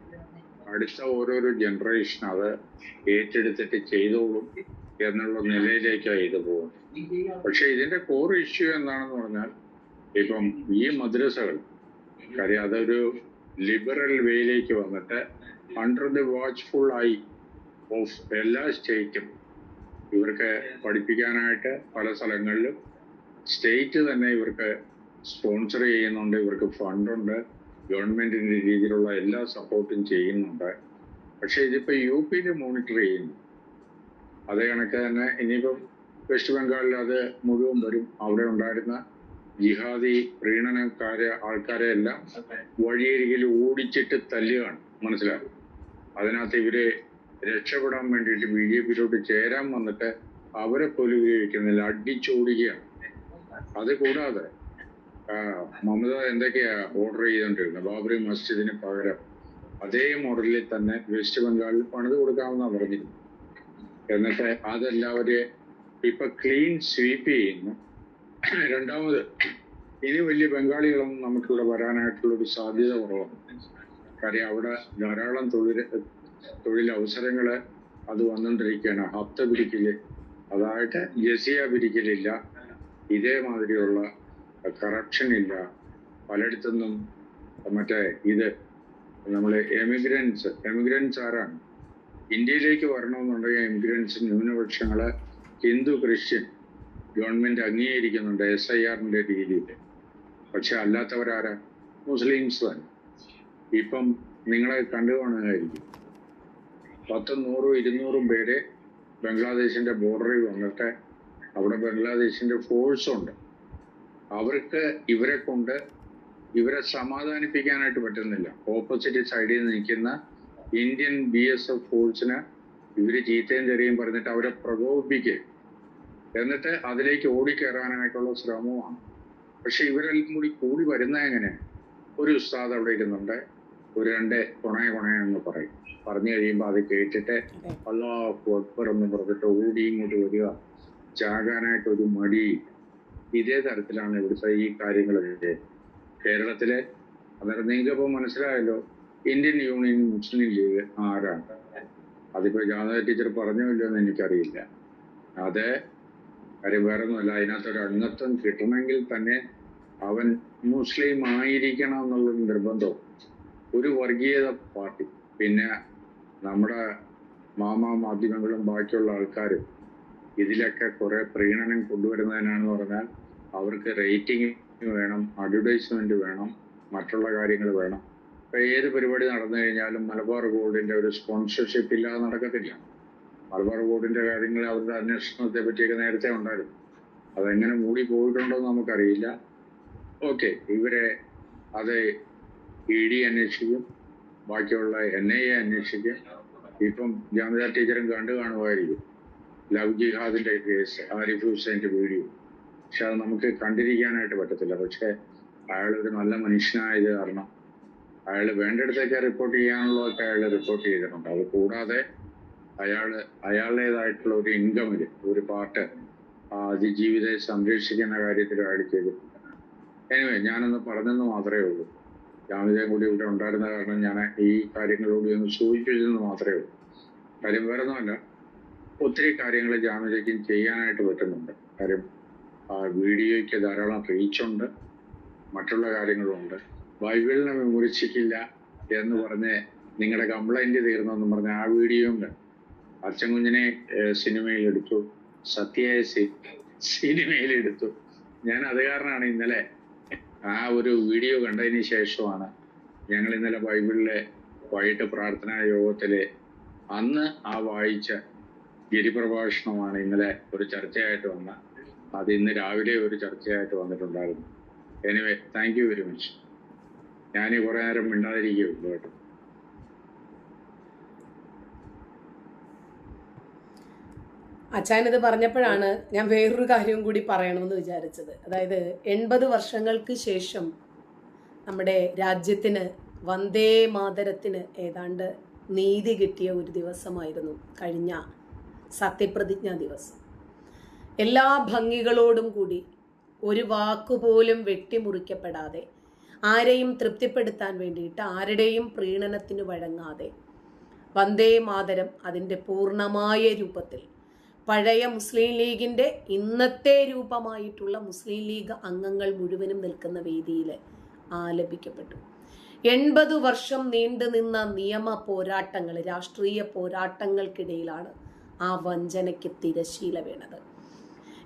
അടുത്ത ഓരോരോ ജനറേഷൻ അത് ഏറ്റെടുത്തിട്ട് ചെയ്തോളും എന്നുള്ള നിലയിലേക്കാണ് ഇത് പോകുന്നത്. പക്ഷെ ഇതിന്റെ കോർ ഇഷ്യൂ എന്താണെന്ന് പറഞ്ഞാൽ ഇപ്പം ഈ മദ്രസകൾ കാര്യം അതൊരു ലിബറൽ വേയിലേക്ക് വന്നിട്ട് under the watchful I of എല്ലാ സ്റ്റേറ്റും ഇവർക്ക് പഠിപ്പിക്കാനായിട്ട് പല സ്ഥലങ്ങളിലും സ്റ്റേറ്റ് തന്നെ ഇവർക്ക് സ്പോൺസർ ചെയ്യുന്നുണ്ട്, ഇവർക്ക് ഫണ്ടുണ്ട്, ഗവൺമെന്റിന്റെ രീതിയിലുള്ള എല്ലാ സപ്പോർട്ടും ചെയ്യുന്നുണ്ട്. പക്ഷെ ഇതിപ്പോ UP മോണിറ്റർ ചെയ്യുന്നു. അതേ കണക്ക് തന്നെ ഇനിയിപ്പം വെസ്റ്റ് ബംഗാളിൽ അത് മുഴുവൻ വരും. അവിടെ ഉണ്ടായിരുന്ന ജിഹാദി ആൾക്കാരെ എല്ലാം വഴിയരികിൽ ഓടിച്ചിട്ട് തല്ലുകയാണ്. മനസ്സിലായി? അതിനകത്ത് ഇവര് രക്ഷപ്പെടാൻ വേണ്ടിയിട്ട് BJP ചേരാൻ വന്നിട്ട് അവരെ പോലും ഉപയോഗിക്കുന്നില്ല, അടിച്ചോടിക്കുകയാണ്. അത് കൂടാതെ മമത എന്തൊക്കെയാ ഓർഡർ ചെയ്തുകൊണ്ടിരുന്നത്? ബാബറി മസ്ജിദിന് പകരം അതേ മോഡലിൽ തന്നെ വെസ്റ്റ് ബംഗാളിൽ പണിത് കൊടുക്കാമെന്നാണ് പറഞ്ഞിരുന്നത്. എന്നിട്ട് അതെല്ലാവരെയും ഇപ്പൊ ക്ലീൻ സ്വീപ്പ് ചെയ്യുന്നു. രണ്ടാമത്, ഇനി വലിയ ബംഗാളികളൊന്നും നമുക്കിവിടെ വരാനായിട്ടുള്ള ഒരു സാധ്യത കുറവാണ്. കാര്യം അവിടെ ധാരാളം തൊഴിലവസരങ്ങള് അത് വന്നുകൊണ്ടിരിക്കുകയാണ്. ഹപ്ത പിരിക്കല്, അതായത് ജസിയ പിരിക്കലില്ല, ഇതേമാതിരിയുള്ള കറപ്ഷൻ ഇല്ല. പലയിടത്തുനിന്നും മറ്റേ ഇത് നമ്മള് എമിഗ്രൻസ് ആരാണ് ഇന്ത്യയിലേക്ക് വരണമെന്നുണ്ടെങ്കിൽ എമിഗ്രൻസ് ന്യൂനപക്ഷങ്ങള് ഹിന്ദു ക്രിസ്ത്യൻ ഗവൺമെന്റ് അംഗീകരിക്കുന്നുണ്ട് SIR-ന്റെ രീതിയിൽ. പക്ഷെ അല്ലാത്തവരാരാ? മുസ്ലിംസ് തന്നെ. ഇപ്പം നിങ്ങളെ കണ്ടുകാണുകയായിരിക്കും 100-200 പേര് ബംഗ്ലാദേശിന്റെ ബോർഡറിൽ വന്നിട്ട് അവിടെ ബംഗ്ലാദേശിന്റെ ഫോഴ്സ് ഉണ്ട്. അവർക്ക് ഇവരെ സമാധാനിപ്പിക്കാനായിട്ട് പറ്റുന്നില്ല. ഓപ്പോസിറ്റ് സൈഡിൽ നിന്ന് നിൽക്കുന്ന ഇന്ത്യൻ BSF ഫോഴ്സിന് ഇവര് ചീത്തയും ചെറിയും പറഞ്ഞിട്ട് അവരെ പ്രകോപിപ്പിക്കുക, എന്നിട്ട് അതിലേക്ക് ഓടിക്കയറാനായിട്ടുള്ള ശ്രമമാണ്. പക്ഷെ ഇവരെല്ലാം കൂടി വരുന്ന എങ്ങനെ? ഒരു ഉസ്താദ് അവിടെ ഇരുന്നുണ്ട്, ഒരു രണ്ട് കൊണയെന്ന് പറയും. പറഞ്ഞു കഴിയുമ്പോൾ അത് കേട്ടിട്ട് അല്ലാഹു അക്ബർ എന്ന് പറഞ്ഞിട്ട് ഓടി ഇങ്ങോട്ട് വരിക, ചാകാനായിട്ടൊരു മടി. ഇതേ തരത്തിലാണ് ഇവിടുത്തെ ഈ കാര്യങ്ങളൊക്കെ കേരളത്തിലെ. അന്നേരം നിങ്ങൾക്കിപ്പോൾ മനസ്സിലായല്ലോ ഇന്ത്യൻ യൂണിയൻ മുസ്ലിം ലീഗ് ആരാണ്. അതിപ്പോ ജാഥ ടീച്ചർ പറഞ്ഞല്ലോ എന്ന് എനിക്കറിയില്ല. അത് കാര്യം വേറെ ഒന്നുമല്ല, അതിനകത്തൊരു അംഗത്വം കിട്ടണമെങ്കിൽ തന്നെ അവൻ മുസ്ലിം ആയിരിക്കണം എന്നുള്ളൊരു നിർബന്ധവും. ഒരു വർഗീയത പാർട്ടി, പിന്നെ നമ്മുടെ മാധ്യമങ്ങളും ബാക്കിയുള്ള ആൾക്കാരും ഇതിലൊക്കെ കുറെ പ്രീണനം കൊണ്ടുവരുന്നതിനാണെന്ന് പറഞ്ഞാൽ അവർക്ക് റേറ്റിംഗ് വേണം, അഡ്വർടൈസ്മെന്റ് വേണം, മറ്റുള്ള കാര്യങ്ങൾ വേണം. ഇപ്പൊ ഏത് പരിപാടി നടന്നു കഴിഞ്ഞാലും മലബാർ ഗോൾഡിന്റെ ഒരു സ്പോൺസർഷിപ്പ് ഇല്ലാതെ നടക്കത്തില്ല. മലബാർ ഗോൾഡിന്റെ കാര്യങ്ങൾ അവരുടെ അന്വേഷണത്തെ പറ്റിയൊക്കെ നേരത്തെ ഉണ്ടായിരുന്നു. അതെങ്ങനെ മൂടി പോയിട്ടുണ്ടോ എന്ന് നമുക്കറിയില്ല. ഓക്കെ, ഇവരെ അത് ED അന്വേഷിക്കും, ബാക്കിയുള്ള NIA അന്വേഷിക്കും. ഇപ്പം ജാമിദ ടീച്ചറും കാണുമായിരിക്കും ലവ് ജിഹാദിന്റെ കേസ്, ആരിഫ് ഹുസൈന്റെ വീഡിയോ. പക്ഷെ അത് നമുക്ക് കണ്ടിരിക്കാനായിട്ട് പറ്റത്തില്ല. പക്ഷെ അയാളൊരു നല്ല മനുഷ്യനായത് കാരണം അയാൾ വേണ്ടിടത്തൊക്കെ റിപ്പോർട്ട് ചെയ്യാനുള്ളതൊക്കെ അയാൾ റിപ്പോർട്ട് ചെയ്തിട്ടുണ്ട്. അത് കൂടാതെ അയാളുടേതായിട്ടുള്ള ഒരു ഇൻകമില് ഒരു പാർട്ട് അതിജീവിതയെ സംരക്ഷിക്കുന്ന കാര്യത്തിൽ അയാൾ ചെയ്തിട്ടുണ്ട്. എനിവേ, ഞാനൊന്ന് പറഞ്ഞെന്ന് മാത്രമേ ഉള്ളൂ. ജാമിദയും കൂടി ഇവിടെ ഉണ്ടായിരുന്ന കാരണം ഞാൻ ഈ കാര്യങ്ങളോട് ഒന്ന് സൂചിപ്പിച്ചെന്ന് മാത്രമേ ഉള്ളൂ. കാര്യം വേറെ ഒന്നുമല്ല, ഒത്തിരി കാര്യങ്ങൾ ജാമിദയ്ക്കും ചെയ്യാനായിട്ട് പറ്റുന്നുണ്ട്. കാര്യം വീഡിയോയ്ക്ക് ധാരാളം റീച്ചുണ്ട്, മറ്റുള്ള കാര്യങ്ങളുണ്ട്. ബൈബിളിനെ വിമർശിക്കില്ല എന്ന് പറഞ്ഞ് നിങ്ങളുടെ കംപ്ലൈന്റ് തീർന്നെന്ന് പറഞ്ഞ ആ വീഡിയോ ഉണ്ട്. അച്ഛൻകുഞ്ഞിനെ സിനിമയിലെടുത്തു, സത്യയെ സിനിമയിലെടുത്തു. ഞാൻ അത് കാരണമാണ് ഇന്നലെ ആ ഒരു വീഡിയോ കണ്ടതിന് ശേഷമാണ് ഞങ്ങൾ ഇന്നലെ ബൈബിളിലെ വൈകിട്ട് പ്രാർത്ഥനാ യോഗത്തിലെ അന്ന് ആ വായിച്ച ഗിരിപ്രഭാഷണമാണ് ഇന്നലെ ഒരു ചർച്ചയായിട്ട് വന്ന. അത് ഇന്ന് രാവിലെ ഒരു ചർച്ചയായിട്ട് വന്നിട്ടുണ്ടായിരുന്നു. Anyway, thank you very much. ഞാൻ കുറെ നേരം മിണ്ടാതിരിക്കുകയുള്ളൂ കേട്ടോ. അച്ചായനിത് പറഞ്ഞപ്പോഴാണ് ഞാൻ വേറൊരു കാര്യവും കൂടി പറയണമെന്ന് വിചാരിച്ചത്. അതായത് 80 വർഷങ്ങൾക്ക് ശേഷം നമ്മുടെ രാജ്യത്തിന് വന്ദേ മാതരത്തിന് ഏതാണ്ട് നീതി കിട്ടിയ ഒരു ദിവസമായിരുന്നു കഴിഞ്ഞ സത്യപ്രതിജ്ഞാ ദിവസം. എല്ലാ ഭംഗികളോടും കൂടി ഒരു വാക്കുപോലും വെട്ടിമുറിക്കപ്പെടാതെ, ആരെയും തൃപ്തിപ്പെടുത്താൻ വേണ്ടിയിട്ട് ആരുടെയും പ്രീണനത്തിന് വഴങ്ങാതെ വന്ദേ മാതരം അതിൻ്റെ പൂർണ്ണമായ രൂപത്തിൽ പഴയ മുസ്ലിം ലീഗിൻ്റെ ഇന്നത്തെ രൂപമായിട്ടുള്ള മുസ്ലിം ലീഗ് അംഗങ്ങൾ മുഴുവനും നിൽക്കുന്ന വേദിയിൽ ആലപിക്കപ്പെട്ടു. 80 വർഷം നീണ്ടു നിന്ന നിയമ പോരാട്ടങ്ങൾ, രാഷ്ട്രീയ പോരാട്ടങ്ങൾക്കിടയിലാണ് ആ വഞ്ചനയ്ക്ക് തിരശീല വീണത്.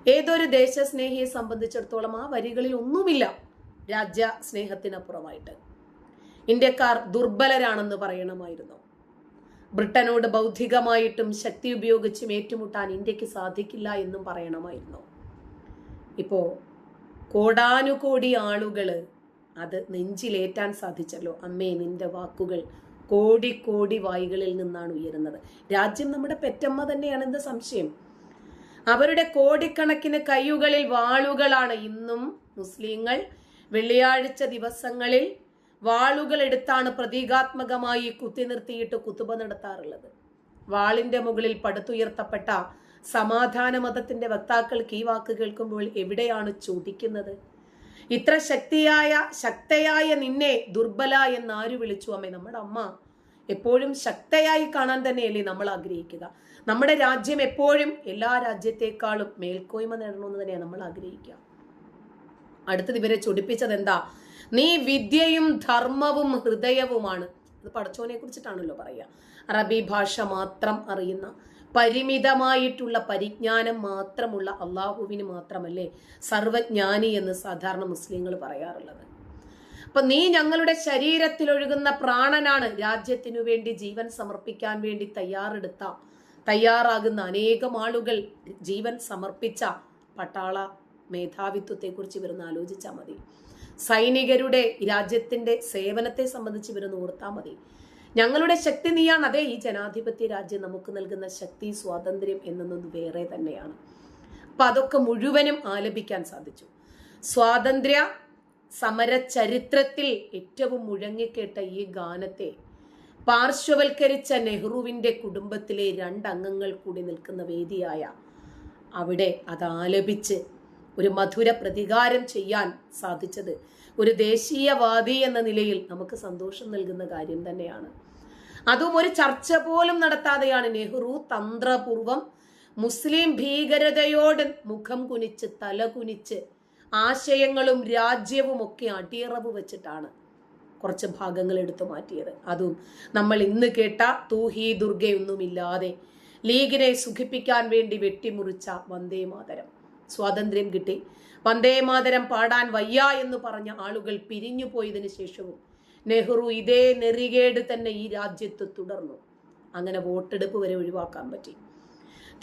ഏതൊരു ദേശസ്നേഹിയെ സംബന്ധിച്ചിടത്തോളം ആ വരികളിൽ ഒന്നുമില്ല രാജ്യ സ്നേഹത്തിനപ്പുറമായിട്ട്. ഇന്ത്യക്കാർ ദുർബലരാണെന്ന് പറയണമായിരുന്നു. ബ്രിട്ടനോട് ബൗദ്ധികമായിട്ടും ശക്തി ഉപയോഗിച്ചും ഏറ്റുമുട്ടാൻ ഇന്ത്യക്ക് സാധിക്കില്ല എന്നും പറയണമായിരുന്നു. ഇപ്പോൾ കോടാനുകോടി ആളുകൾ അത് നെഞ്ചിലേറ്റാൻ സാധിച്ചല്ലോ. അമ്മേ, നിന്റെ വാക്കുകൾ കോടി കോടി വായികളിൽ നിന്നാണ് ഉയരുന്നത്. രാജ്യം നമ്മുടെ പെറ്റമ്മ തന്നെയാണെന്ന് സംശയം. അവരുടെ കോടിക്കണക്കിന് കയ്യുകളിൽ വാളുകളാണ്. ഇന്നും മുസ്ലിങ്ങൾ വെള്ളിയാഴ്ച ദിവസങ്ങളിൽ വാളുകൾ എടുത്താണ് പ്രതീകാത്മകമായി കുത്തി നിർത്തിയിട്ട് കുത്തുബ നടത്താറുള്ളത്. വാളിന്റെ മുകളിൽ പടുത്തുയർത്തപ്പെട്ട സമാധാന മതത്തിന്റെ വക്താക്കൾക്ക് ഈ വാക്ക് കേൾക്കുമ്പോൾ എവിടെയാണ് ചോദിക്കുന്നത്? ഇത്ര ശക്തയായ നിന്നെ ദുർബല എന്നാര് വിളിച്ചു? അമ്മേ, നമ്മുടെ അമ്മ എപ്പോഴും ശക്തയായി കാണാൻ തന്നെയല്ലേ നമ്മൾ ആഗ്രഹിക്കുക. നമ്മുടെ രാജ്യം എപ്പോഴും എല്ലാ രാജ്യത്തെക്കാളും മേൽക്കോയ്മ നേടണമെന്ന് തന്നെയാണ് നമ്മൾ ആഗ്രഹിക്കുക. അടുത്തത് ഇവരെ ചൊടിപ്പിച്ചത് എന്താ? നീ വിദ്യയും ധർമ്മവും ഹൃദയവുമാണ്. അത് പടച്ചോനെ കുറിച്ചിട്ടാണല്ലോ പറയുക. അറബി ഭാഷ മാത്രം അറിയുന്ന, പരിമിതമായിട്ടുള്ള പരിജ്ഞാനം മാത്രമുള്ള അള്ളാഹുവിന് മാത്രമല്ലേ സർവജ്ഞാനി എന്ന് സാധാരണ മുസ്ലിങ്ങൾ പറയാറുള്ളത്. അപ്പൊ നീ ഞങ്ങളുടെ ശരീരത്തിൽ ഒഴുകുന്ന പ്രാണനാണ്. രാജ്യത്തിനു വേണ്ടി ജീവൻ സമർപ്പിക്കാൻ വേണ്ടി തയ്യാറാകുന്ന അനേകം ആളുകൾ ജീവൻ സമർപ്പിച്ച പട്ടാള മേധാവിത്വത്തെക്കുറിച്ച് ഇവരൊന്ന് ആലോചിച്ചാൽ മതി. സൈനികരുടെ രാജ്യത്തിന്റെ സേവനത്തെ സംബന്ധിച്ച് ഇവരൊന്ന് ഓർത്താൽ മതി. ഞങ്ങളുടെ ശക്തി നീയാണ്. അതെ, ഈ ജനാധിപത്യ രാജ്യം നമുക്ക് നൽകുന്ന ശക്തി, സ്വാതന്ത്ര്യം എന്നൊന്നും വേറെ തന്നെയാണ്. അപ്പൊ അതൊക്കെ മുഴുവനും ആലപിക്കാൻ സാധിച്ചു. സ്വാതന്ത്ര്യ സമര ചരിത്രത്തിൽ ഏറ്റവും മുഴങ്ങിക്കേട്ട ഈ ഗാനത്തെ പാർശ്വവൽക്കരിച്ച നെഹ്റുവിന്റെ കുടുംബത്തിലെ 2 അംഗങ്ങൾ കൂടി നിൽക്കുന്ന വേദിയായ അവിടെ അത് ആലപിച്ച് ഒരു മധുര പ്രതികാരം ചെയ്യാൻ സാധിച്ചത് ഒരു ദേശീയവാദി എന്ന നിലയിൽ നമുക്ക് സന്തോഷം നൽകുന്ന കാര്യം തന്നെയാണ്. അതും ഒരു ചർച്ച പോലും നടത്താതെയാണ് നെഹ്റു തന്ത്രപൂർവം മുസ്ലിം ഭീകരതയോട് മുഖം കുനിച്ച് തല കുനിച്ച് ആശയങ്ങളും രാജ്യവും ഒക്കെ അടിയറവ് വെച്ചിട്ടാണ് കുറച്ച് ഭാഗങ്ങൾ എടുത്തു മാറ്റിയത്. അതും നമ്മൾ ഇന്ന് കേട്ട തൂഹി ദുർഗയൊന്നുമില്ലാതെ ലീഗിനെ സുഖിപ്പിക്കാൻ വേണ്ടി വെട്ടിമുറിച്ച വന്ദേ മാതരം. സ്വാതന്ത്ര്യം കിട്ടി, വന്ദേ മാതരം പാടാൻ വയ്യ എന്ന് പറഞ്ഞ ആളുകൾ പിരിഞ്ഞു പോയതിനു ശേഷവും നെഹ്റു ഇതേ നെറികേട് തന്നെ ഈ രാജ്യത്ത് തുടർന്നു. അങ്ങനെ വോട്ടെടുപ്പ് വരെ ഒഴിവാക്കാൻ പറ്റി.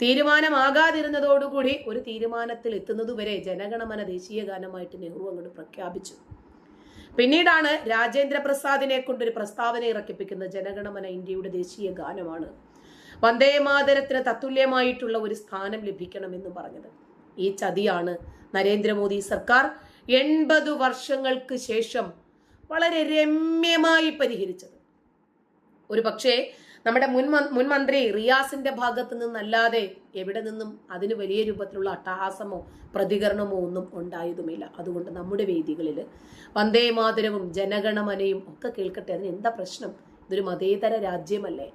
തീരുമാനമാകാതിരുന്നതോടുകൂടി ഒരു തീരുമാനത്തിൽ എത്തുന്നതുവരെ ജനഗണമന ദേശീയ ഗാനമായിട്ട് നെഹ്റു അങ്ങോട്ട് പ്രഖ്യാപിച്ചു. പിന്നീടാണ് രാജേന്ദ്ര പ്രസാദിനെ കൊണ്ടൊരു പ്രസ്താവന ഇറക്കിപ്പിക്കുന്ന ജനഗണമന ഇന്ത്യയുടെ ദേശീയ ഗാനമാണ്, വന്ദേ മാതരത്തിന് തത്തുല്യമായിട്ടുള്ള ഒരു സ്ഥാനം ലഭിക്കണമെന്ന് പറഞ്ഞത്. ഈ ചതിയാണ് നരേന്ദ്രമോദി സർക്കാർ 80 വർഷങ്ങൾക്ക് ശേഷം വളരെ രമ്യമായി പരിഹരിച്ചത്. ഒരു പക്ഷേ നമ്മുടെ മുൻ മന്ത്രി റിയാസിന്റെ ഭാഗത്ത് നിന്നല്ലാതെ എവിടെ നിന്നും അതിന് വലിയ രൂപത്തിലുള്ള അട്ടഹാസമോ പ്രതികരണമോ ഒന്നും ഉണ്ടായതുമില്ല. അതുകൊണ്ട് നമ്മുടെ വേദികളിൽ വന്ദേ മാതരവും ജനഗണമനയും ഒക്കെ കേൾക്കട്ടെ. അതിന് എന്താ പ്രശ്നം? ഇതൊരു മതേതര രാജ്യമല്ലേ?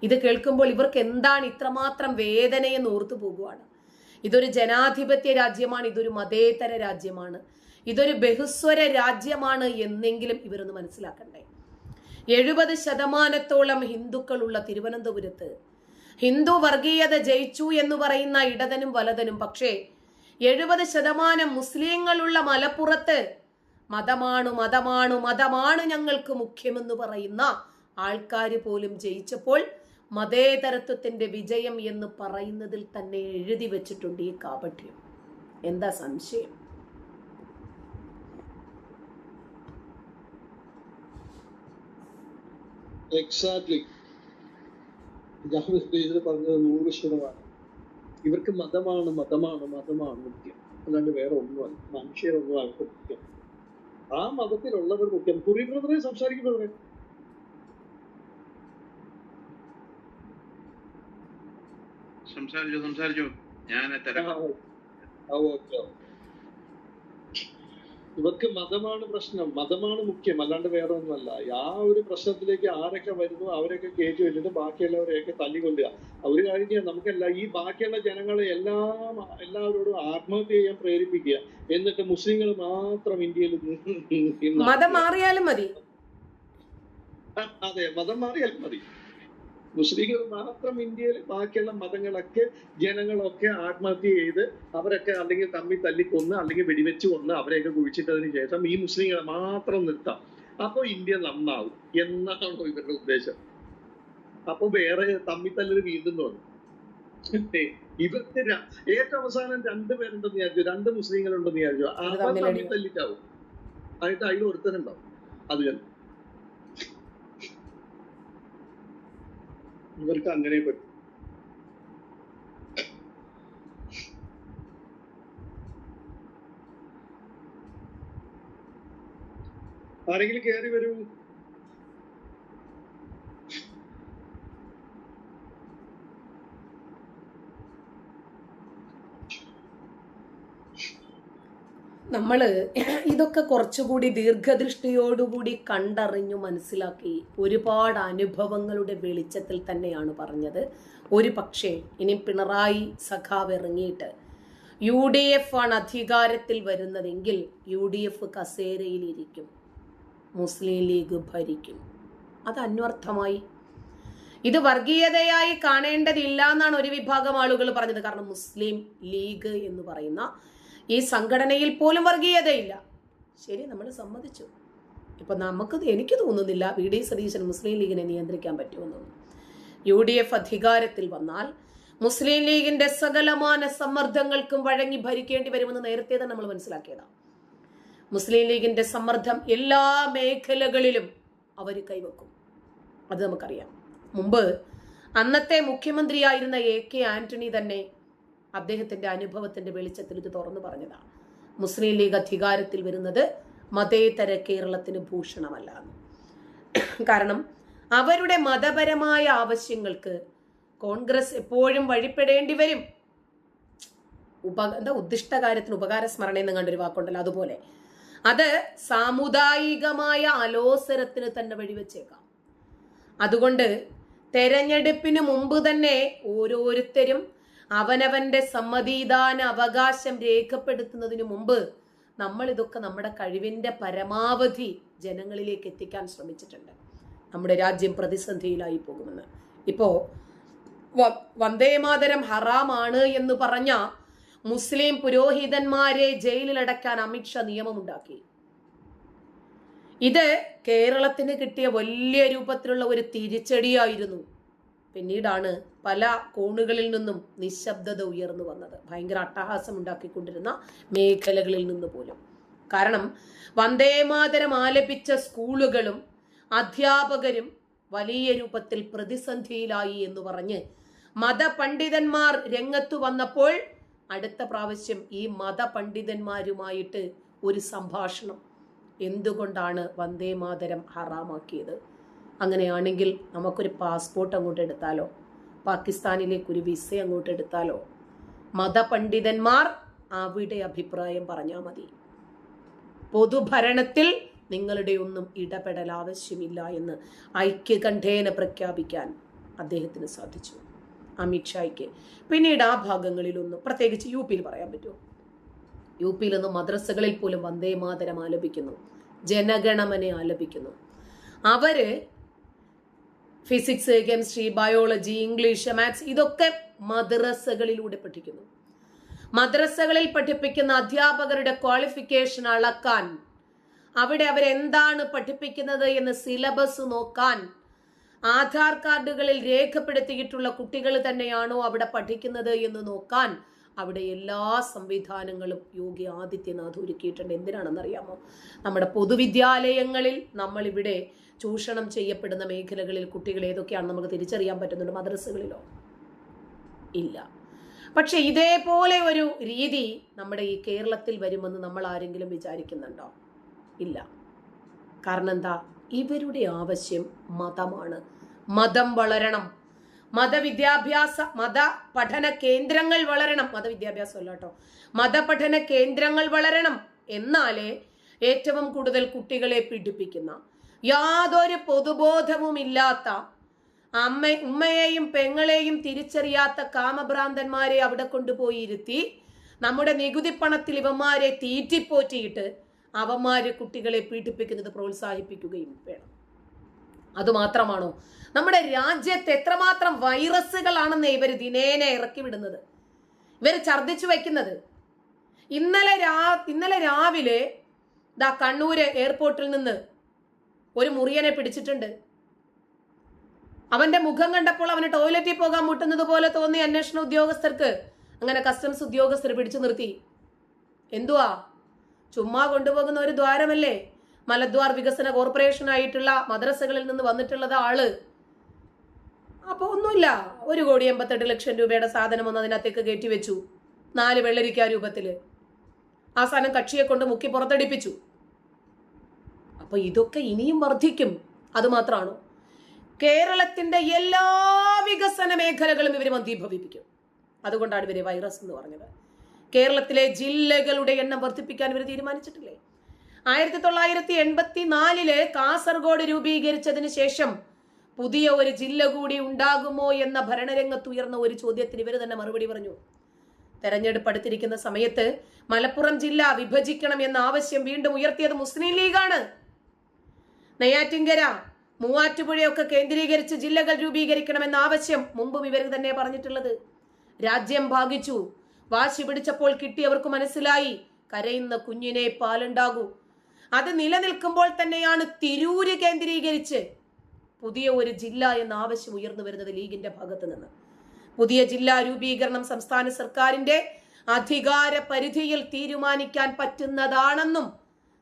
ഇത് കേൾക്കുമ്പോൾ ഇവർക്ക് എന്താണ് ഇത്രമാത്രം വേദനയെന്ന് ഓർത്തു പോകുവാണ്. ഇതൊരു ജനാധിപത്യ രാജ്യമാണ്, ഇതൊരു മതേതര രാജ്യമാണ്, ഇതൊരു ബഹുസ്വര രാജ്യമാണ് എന്നെങ്കിലും ഇവരൊന്ന് മനസ്സിലാക്കണ്ടേ. 70% ഹിന്ദുക്കളുള്ള തിരുവനന്തപുരത്ത് ഹിന്ദു വർഗീയത ജയിച്ചു എന്ന് പറയുന്ന ഇടതനും വലതനും, പക്ഷേ 70% മുസ്ലിങ്ങളുള്ള മലപ്പുറത്ത് മതമാണു മതമാണു മതമാണ് ഞങ്ങൾക്ക് മുഖ്യമെന്ന് പറയുന്ന ആൾക്കാർ പോലും ജയിച്ചപ്പോൾ മതേതരത്വത്തിന്റെ വിജയം എന്ന് പറയുന്നതിൽ തന്നെ എഴുതി വെച്ചിട്ടുണ്ട് ഈ കാപട്യം. എന്താ സംശയം? എക്സാക്ട്ലി, ഞാൻ പറഞ്ഞത് 100%. ഇവർക്ക് മതമാണ് മതമാണ് മതമാണ് മുഖ്യം, അല്ലാണ്ട് വേറെ ഒന്നുമല്ല. മനുഷ്യരൊന്നും അവർക്ക് മുഖ്യം, ആ മതത്തിലുള്ളവർ മുഖ്യം. കുറി ബ്രദറെ സംസാരിക്കുന്നവരെ സംസാരിച്ചു ഞാൻ ഇവർക്ക് മതമാണ് പ്രശ്നം, മതമാണ് മുഖ്യം, അല്ലാണ്ട് വേറെ ഒന്നുമല്ല. ആ ഒരു പ്രശ്നത്തിലേക്ക് ആരൊക്കെ വരുന്നു അവരൊക്കെ കയറ്റി വെച്ചിട്ട് ബാക്കിയുള്ളവരെയൊക്കെ തല്ലിക്കൊള്ളുക. ഒരു കാര്യം ചെയ്യാം, നമുക്കല്ല ഈ ബാക്കിയുള്ള ജനങ്ങളെ എല്ലാവരോടും ആത്മഹത്യ ചെയ്യാൻ പ്രേരിപ്പിക്കുക. എന്നിട്ട് മുസ്ലിങ്ങൾ മാത്രം ഇന്ത്യയിൽ മതം മാറിയാലും മതി. അതെ, മതം മാറിയാലും മതി. മുസ്ലിങ്ങൾ മാത്രം ഇന്ത്യയിൽ, ബാക്കിയുള്ള മതങ്ങളൊക്കെ ജനങ്ങളൊക്കെ ആത്മഹത്യ ചെയ്ത് അവരൊക്കെ അല്ലെങ്കിൽ തമ്മിൽ തല്ലിക്കൊന്ന് അല്ലെങ്കിൽ വെടിവെച്ച് കൊന്ന് അവരെയൊക്കെ കുഴിച്ചിട്ടതിന് ശേഷം ഈ മുസ്ലിങ്ങളെ മാത്രം നിർത്താം, അപ്പൊ ഇന്ത്യ നന്നാവും എന്നാണോ ഇവരുടെ ഉദ്ദേശം? അപ്പൊ വേറെ തമ്മിത്തല്ലത് വീണ്ടും തോന്നും. ഇവർക്ക് ഏറ്റവും അവസാനം 2 പേരുണ്ടെന്ന് വിചാരിച്ചു, 2 മുസ്ലിങ്ങളുണ്ടെന്ന് വിചാരിച്ചു, അപ്പൊ തമ്മിൽ തല്ലിട്ടാവും. അതിൽ ഒരുത്തനുണ്ടാവും. അത് തന്നെ ഇവർക്ക് അങ്ങനെ പറ്റും. ആരെങ്കിലും കയറി വരൂ. നമ്മൾ ഇതൊക്കെ കുറച്ചുകൂടി ദീർഘദൃഷ്ടിയോടുകൂടി കണ്ടറിഞ്ഞു മനസ്സിലാക്കി ഒരുപാട് അനുഭവങ്ങളുടെ വെളിച്ചത്തിൽ തന്നെയാണ് പറഞ്ഞത്. ഒരു പക്ഷേ ഇനി പിണറായി സഖാവ് ഇറങ്ങിയിട്ട് UDF ആണ് അധികാരത്തിൽ വരുന്നതെങ്കിൽ UDF കസേരയിലിരിക്കും, മുസ്ലിം ലീഗ് ഭരിക്കും. അത് അന്വർത്ഥമായി. ഇത് വർഗീയതയായി കാണേണ്ടതില്ല എന്നാണ് ഒരു വിഭാഗം ആളുകൾ പറഞ്ഞത്. കാരണം മുസ്ലിം ലീഗ് എന്ന് പറയുന്ന ഈ സംഘടനയിൽ പോലും വർഗീയതയില്ല. ശരി, നമ്മൾ സമ്മതിച്ചു. ഇപ്പൊ എനിക്ക് തോന്നുന്നില്ല VD സതീശൻ മുസ്ലിം ലീഗിനെ നിയന്ത്രിക്കാൻ പറ്റുമെന്നൊന്നും. UDF അധികാരത്തിൽ വന്നാൽ മുസ്ലിം ലീഗിന്റെ സകലമാന സമ്മർദ്ദങ്ങൾക്കും വഴങ്ങി ഭരിക്കേണ്ടി വരുമെന്ന് നേരത്തെ തന്നെ നമ്മൾ മനസ്സിലാക്കിയതാണ്. മുസ്ലിം ലീഗിന്റെ സമ്മർദ്ദം എല്ലാ മേഖലകളിലും അവർ കൈവെക്കും, അത് നമുക്കറിയാം. മുമ്പ് അന്നത്തെ മുഖ്യമന്ത്രിയായിരുന്ന AK ആന്റണി തന്നെ അദ്ദേഹത്തിന്റെ അനുഭവത്തിന്റെ വെളിച്ചത്തിൽ ഇത് തുറന്നു പറഞ്ഞതാണ്. മുസ്ലിം ലീഗ് അധികാരത്തിൽ വരുന്നത് മതേതര കേരളത്തിന് ഭൂഷണമല്ല. കാരണം അവരുടെ മതപരമായ ആവശ്യങ്ങൾക്ക് കോൺഗ്രസ് എപ്പോഴും വഴിപ്പെടേണ്ടി വരും. ഉദ്ദിഷ്ട കാര്യത്തിന് ഉപകാര സ്മരണ എന്ന് കണ്ടൊരു വാക്കുണ്ടല്ലോ, അതുപോലെ അത് സാമുദായികമായ അലോസരത്തിന് തന്നെ വഴിവെച്ചേക്കാം. അതുകൊണ്ട് തെരഞ്ഞെടുപ്പിന് മുമ്പ് തന്നെ ഓരോരുത്തരും അവനവന്റെ സമ്മതിദാന അവകാശം രേഖപ്പെടുത്തുന്നതിന് മുമ്പ് നമ്മൾ ഇതൊക്കെ നമ്മുടെ കഴിവിന്റെ പരമാവധി ജനങ്ങളിലേക്ക് എത്തിക്കാൻ ശ്രമിച്ചിട്ടുണ്ട്. നമ്മുടെ രാജ്യം പ്രതിസന്ധിയിലായി പോകുമെന്ന്. ഇപ്പോ വന്ദേമാതരം ഹറാമാണ് എന്ന് പറഞ്ഞ മുസ്ലിം പുരോഹിതന്മാരെ ജയിലിലടക്കാൻ അമിത്ഷാ നിയമമുണ്ടാക്കി. ഇത് കേരളത്തിന് കിട്ടിയ വലിയ രൂപത്തിലുള്ള ഒരു തിരിച്ചടിയായിരുന്നു. പിന്നീടാണ് പല കോണുകളിൽ നിന്നും നിശബ്ദത ഉയർന്നു വന്നത്, ഭയങ്കര അട്ടഹാസം ഉണ്ടാക്കിക്കൊണ്ടിരുന്ന മേഖലകളിൽ നിന്ന് പോലും. കാരണം വന്ദേമാതരം ആലപിച്ച സ്കൂളുകളും അധ്യാപകരും വലിയ രൂപത്തിൽ പ്രതിസന്ധിയിലായി എന്ന് പറഞ്ഞ് മതപണ്ഡിതന്മാർ രംഗത്തു വന്നപ്പോൾ അടുത്ത പ്രാവശ്യം ഈ മതപണ്ഡിതന്മാരുമായിട്ട് ഒരു സംഭാഷണം. എന്തുകൊണ്ടാണ് വന്ദേമാതരം ഹറാമാക്കിയത്? അങ്ങനെയാണെങ്കിൽ നമുക്കൊരു പാസ്പോർട്ട് അങ്ങോട്ട് എടുത്താലോ, പാകിസ്ഥാനിലേക്ക് ഒരു വിസ അങ്ങോട്ട് എടുത്താലോ? മതപണ്ഡിതന്മാർ അവിടെ അഭിപ്രായം പറഞ്ഞാൽ മതി. പൊതുഭരണത്തിൽ നിങ്ങളുടെ ഒന്നും ഇടപെടൽ ആവശ്യമില്ല എന്ന് ഐക്യകണ്ഠേന പ്രഖ്യാപിക്കാൻ അദ്ദേഹത്തിന് സാധിച്ചു, അമിത്ഷായ്ക്ക്. പിന്നീട് ആ ഭാഗങ്ങളിലൊന്നും, പ്രത്യേകിച്ച് UP പറയാൻ പറ്റുമോ? UP മദ്രസകളിൽ പോലും വന്ദേമാതരം ആലപിക്കുന്നു, ജനഗണമനെ ആലപിക്കുന്നു. അവര് physics, chemistry, biology, English, maths ഇതൊക്കെ മദ്രസകളിലൂടെ പഠിക്കുന്നു. മദ്രസകളിൽ പഠിപ്പിക്കുന്ന അധ്യാപകരുടെ ക്വാളിഫിക്കേഷൻ അളക്കാൻ, അവിടെ അവരെന്താണ് പഠിപ്പിക്കുന്നത് എന്ന് സിലബസ് നോക്കാൻ, ആധാർ കാർഡുകളിൽ രേഖപ്പെടുത്തിയിട്ടുള്ള കുട്ടികൾ തന്നെയാണോ അവിടെ പഠിക്കുന്നത് എന്ന് നോക്കാൻ അവിടെ എല്ലാ സംവിധാനങ്ങളും യോഗി ആദിത്യനാഥ് ഒരുക്കിയിട്ടുണ്ട്. എന്തിനാണെന്നറിയാമോ? നമ്മുടെ പൊതുവിദ്യാലയങ്ങളിൽ നമ്മളിവിടെ ചൂഷണം ചെയ്യപ്പെടുന്ന മേഖലകളിൽ കുട്ടികൾ ഏതൊക്കെയാണെന്ന് നമുക്ക് തിരിച്ചറിയാൻ പറ്റുന്നുണ്ട്. മദ്രസകളിലോ ഇല്ല. പക്ഷെ ഇതേപോലെ ഒരു രീതി നമ്മുടെ ഈ കേരളത്തിൽ വരുമെന്ന് നമ്മൾ ആരെങ്കിലും വിചാരിക്കുന്നുണ്ടോ? ഇല്ല. കാരണം എന്താ? ഇവരുടെ ആവശ്യം മതമാണ്. മതം വളരണം, മത പഠന കേന്ദ്രങ്ങൾ വളരണം. മതവിദ്യാഭ്യാസം അല്ല കേട്ടോ, മതപഠന കേന്ദ്രങ്ങൾ വളരണം. എന്നാലേ ഏറ്റവും കൂടുതൽ കുട്ടികളെ പീഡിപ്പിക്കുന്ന, യാതൊരു പൊതുബോധവുമില്ലാത്ത, ഉമ്മയെയും പെങ്ങളെയും തിരിച്ചറിയാത്ത കാമഭ്രാന്തന്മാരെ അവിടെ കൊണ്ടുപോയി ഇരുത്തി നമ്മുടെ നികുതി പണത്തിൽ ഇവന്മാരെ തീറ്റിപ്പോറ്റിയിട്ട് അവന്മാര് കുട്ടികളെ പീഡിപ്പിക്കുന്നത് പ്രോത്സാഹിപ്പിക്കുകയും വേണം. അതുമാത്രമാണോ? നമ്മുടെ രാജ്യത്ത് എത്രമാത്രം വൈറസുകളാണെന്ന് ഇവർ ദിനേന ഇറക്കി വിടുന്നത്, ഇവർ ഛർദ്ദിച്ചു വയ്ക്കുന്നത്. ഇന്നലെ രാവിലെ കണ്ണൂര് എയർപോർട്ടിൽ നിന്ന് ഒരു മുറിയനെ പിടിച്ചിട്ടുണ്ട്. അവന്റെ മുഖം കണ്ടപ്പോൾ അവന് ടോയ്ലറ്റിൽ പോകാൻ മുട്ടുന്നത് പോലെ തോന്നി അന്വേഷണ ഉദ്യോഗസ്ഥർക്ക്. അങ്ങനെ കസ്റ്റംസ് ഉദ്യോഗസ്ഥർ പിടിച്ചു നിർത്തി. എന്തുവാ? ചുമ്മാ കൊണ്ടുപോകുന്ന ഒരു ദ്വാരമല്ലേ? മലദ്വാർ വികസന കോർപ്പറേഷൻ ആയിട്ടുള്ള മദ്രസകളിൽ നിന്ന് വന്നിട്ടുള്ളത് ആള്. അപ്പൊ ഒന്നുമില്ല, 1,88,00,000 രൂപയുടെ സാധനം ഒന്ന് അതിനകത്തേക്ക് കയറ്റി വെച്ചു, 4 വെള്ളരിക്ക രൂപത്തില്. ആ സാധനം കക്ഷിയെ കൊണ്ട് മുക്കി പുറത്തടിപ്പിച്ചു. അപ്പൊ ഇതൊക്കെ ഇനിയും വർദ്ധിക്കും. അതുമാത്രമാണോ? കേരളത്തിന്റെ എല്ലാ വികസന മേഖലകളും ഇവർ മന്ദീഭവിപ്പിക്കും. അതുകൊണ്ടാണ് ഇവരെ വൈറസ് എന്ന് പറഞ്ഞത്. കേരളത്തിലെ ജില്ലകളുടെ എണ്ണം വർദ്ധിപ്പിക്കാൻ ഇവർ തീരുമാനിച്ചിട്ടില്ലേ? 1984 കാസർഗോഡ് രൂപീകരിച്ചതിന് ശേഷം പുതിയ ഒരു ജില്ല കൂടി ഉണ്ടാകുമോ എന്ന ഭരണരംഗത്ത് ഉയർന്ന ഒരു ചോദ്യത്തിന് ഇവർ തന്നെ മറുപടി പറഞ്ഞു. തെരഞ്ഞെടുപ്പ് അടുത്തിരിക്കുന്ന സമയത്ത് മലപ്പുറം ജില്ല വിഭജിക്കണം എന്ന ആവശ്യം വീണ്ടും ഉയർത്തിയത് മുസ്ലിം ലീഗാണ്. നെയ്യാറ്റിൻകര, മൂവാറ്റുപുഴയൊക്കെ കേന്ദ്രീകരിച്ച് ജില്ലകൾ രൂപീകരിക്കണമെന്ന ആവശ്യം മുമ്പും ഇവർ തന്നെ പറഞ്ഞിട്ടുള്ളത്. രാജ്യം ഭാഗിച്ചു, വാശി പിടിച്ചപ്പോൾ കിട്ടിയവർക്ക് മനസ്സിലായി കരയുന്ന കുഞ്ഞിനെ പാലുണ്ടാകൂ. അത് നിലനിൽക്കുമ്പോൾ തന്നെയാണ് തിരൂര് കേന്ദ്രീകരിച്ച് പുതിയ ഒരു ജില്ല എന്ന ആവശ്യം ഉയർന്നു വരുന്നത് ലീഗിന്റെ ഭാഗത്ത് നിന്ന്. പുതിയ ജില്ലാ രൂപീകരണം സംസ്ഥാന സർക്കാരിന്റെ അധികാര പരിധിയിൽ തീരുമാനിക്കാൻ പറ്റുന്നതാണെന്നും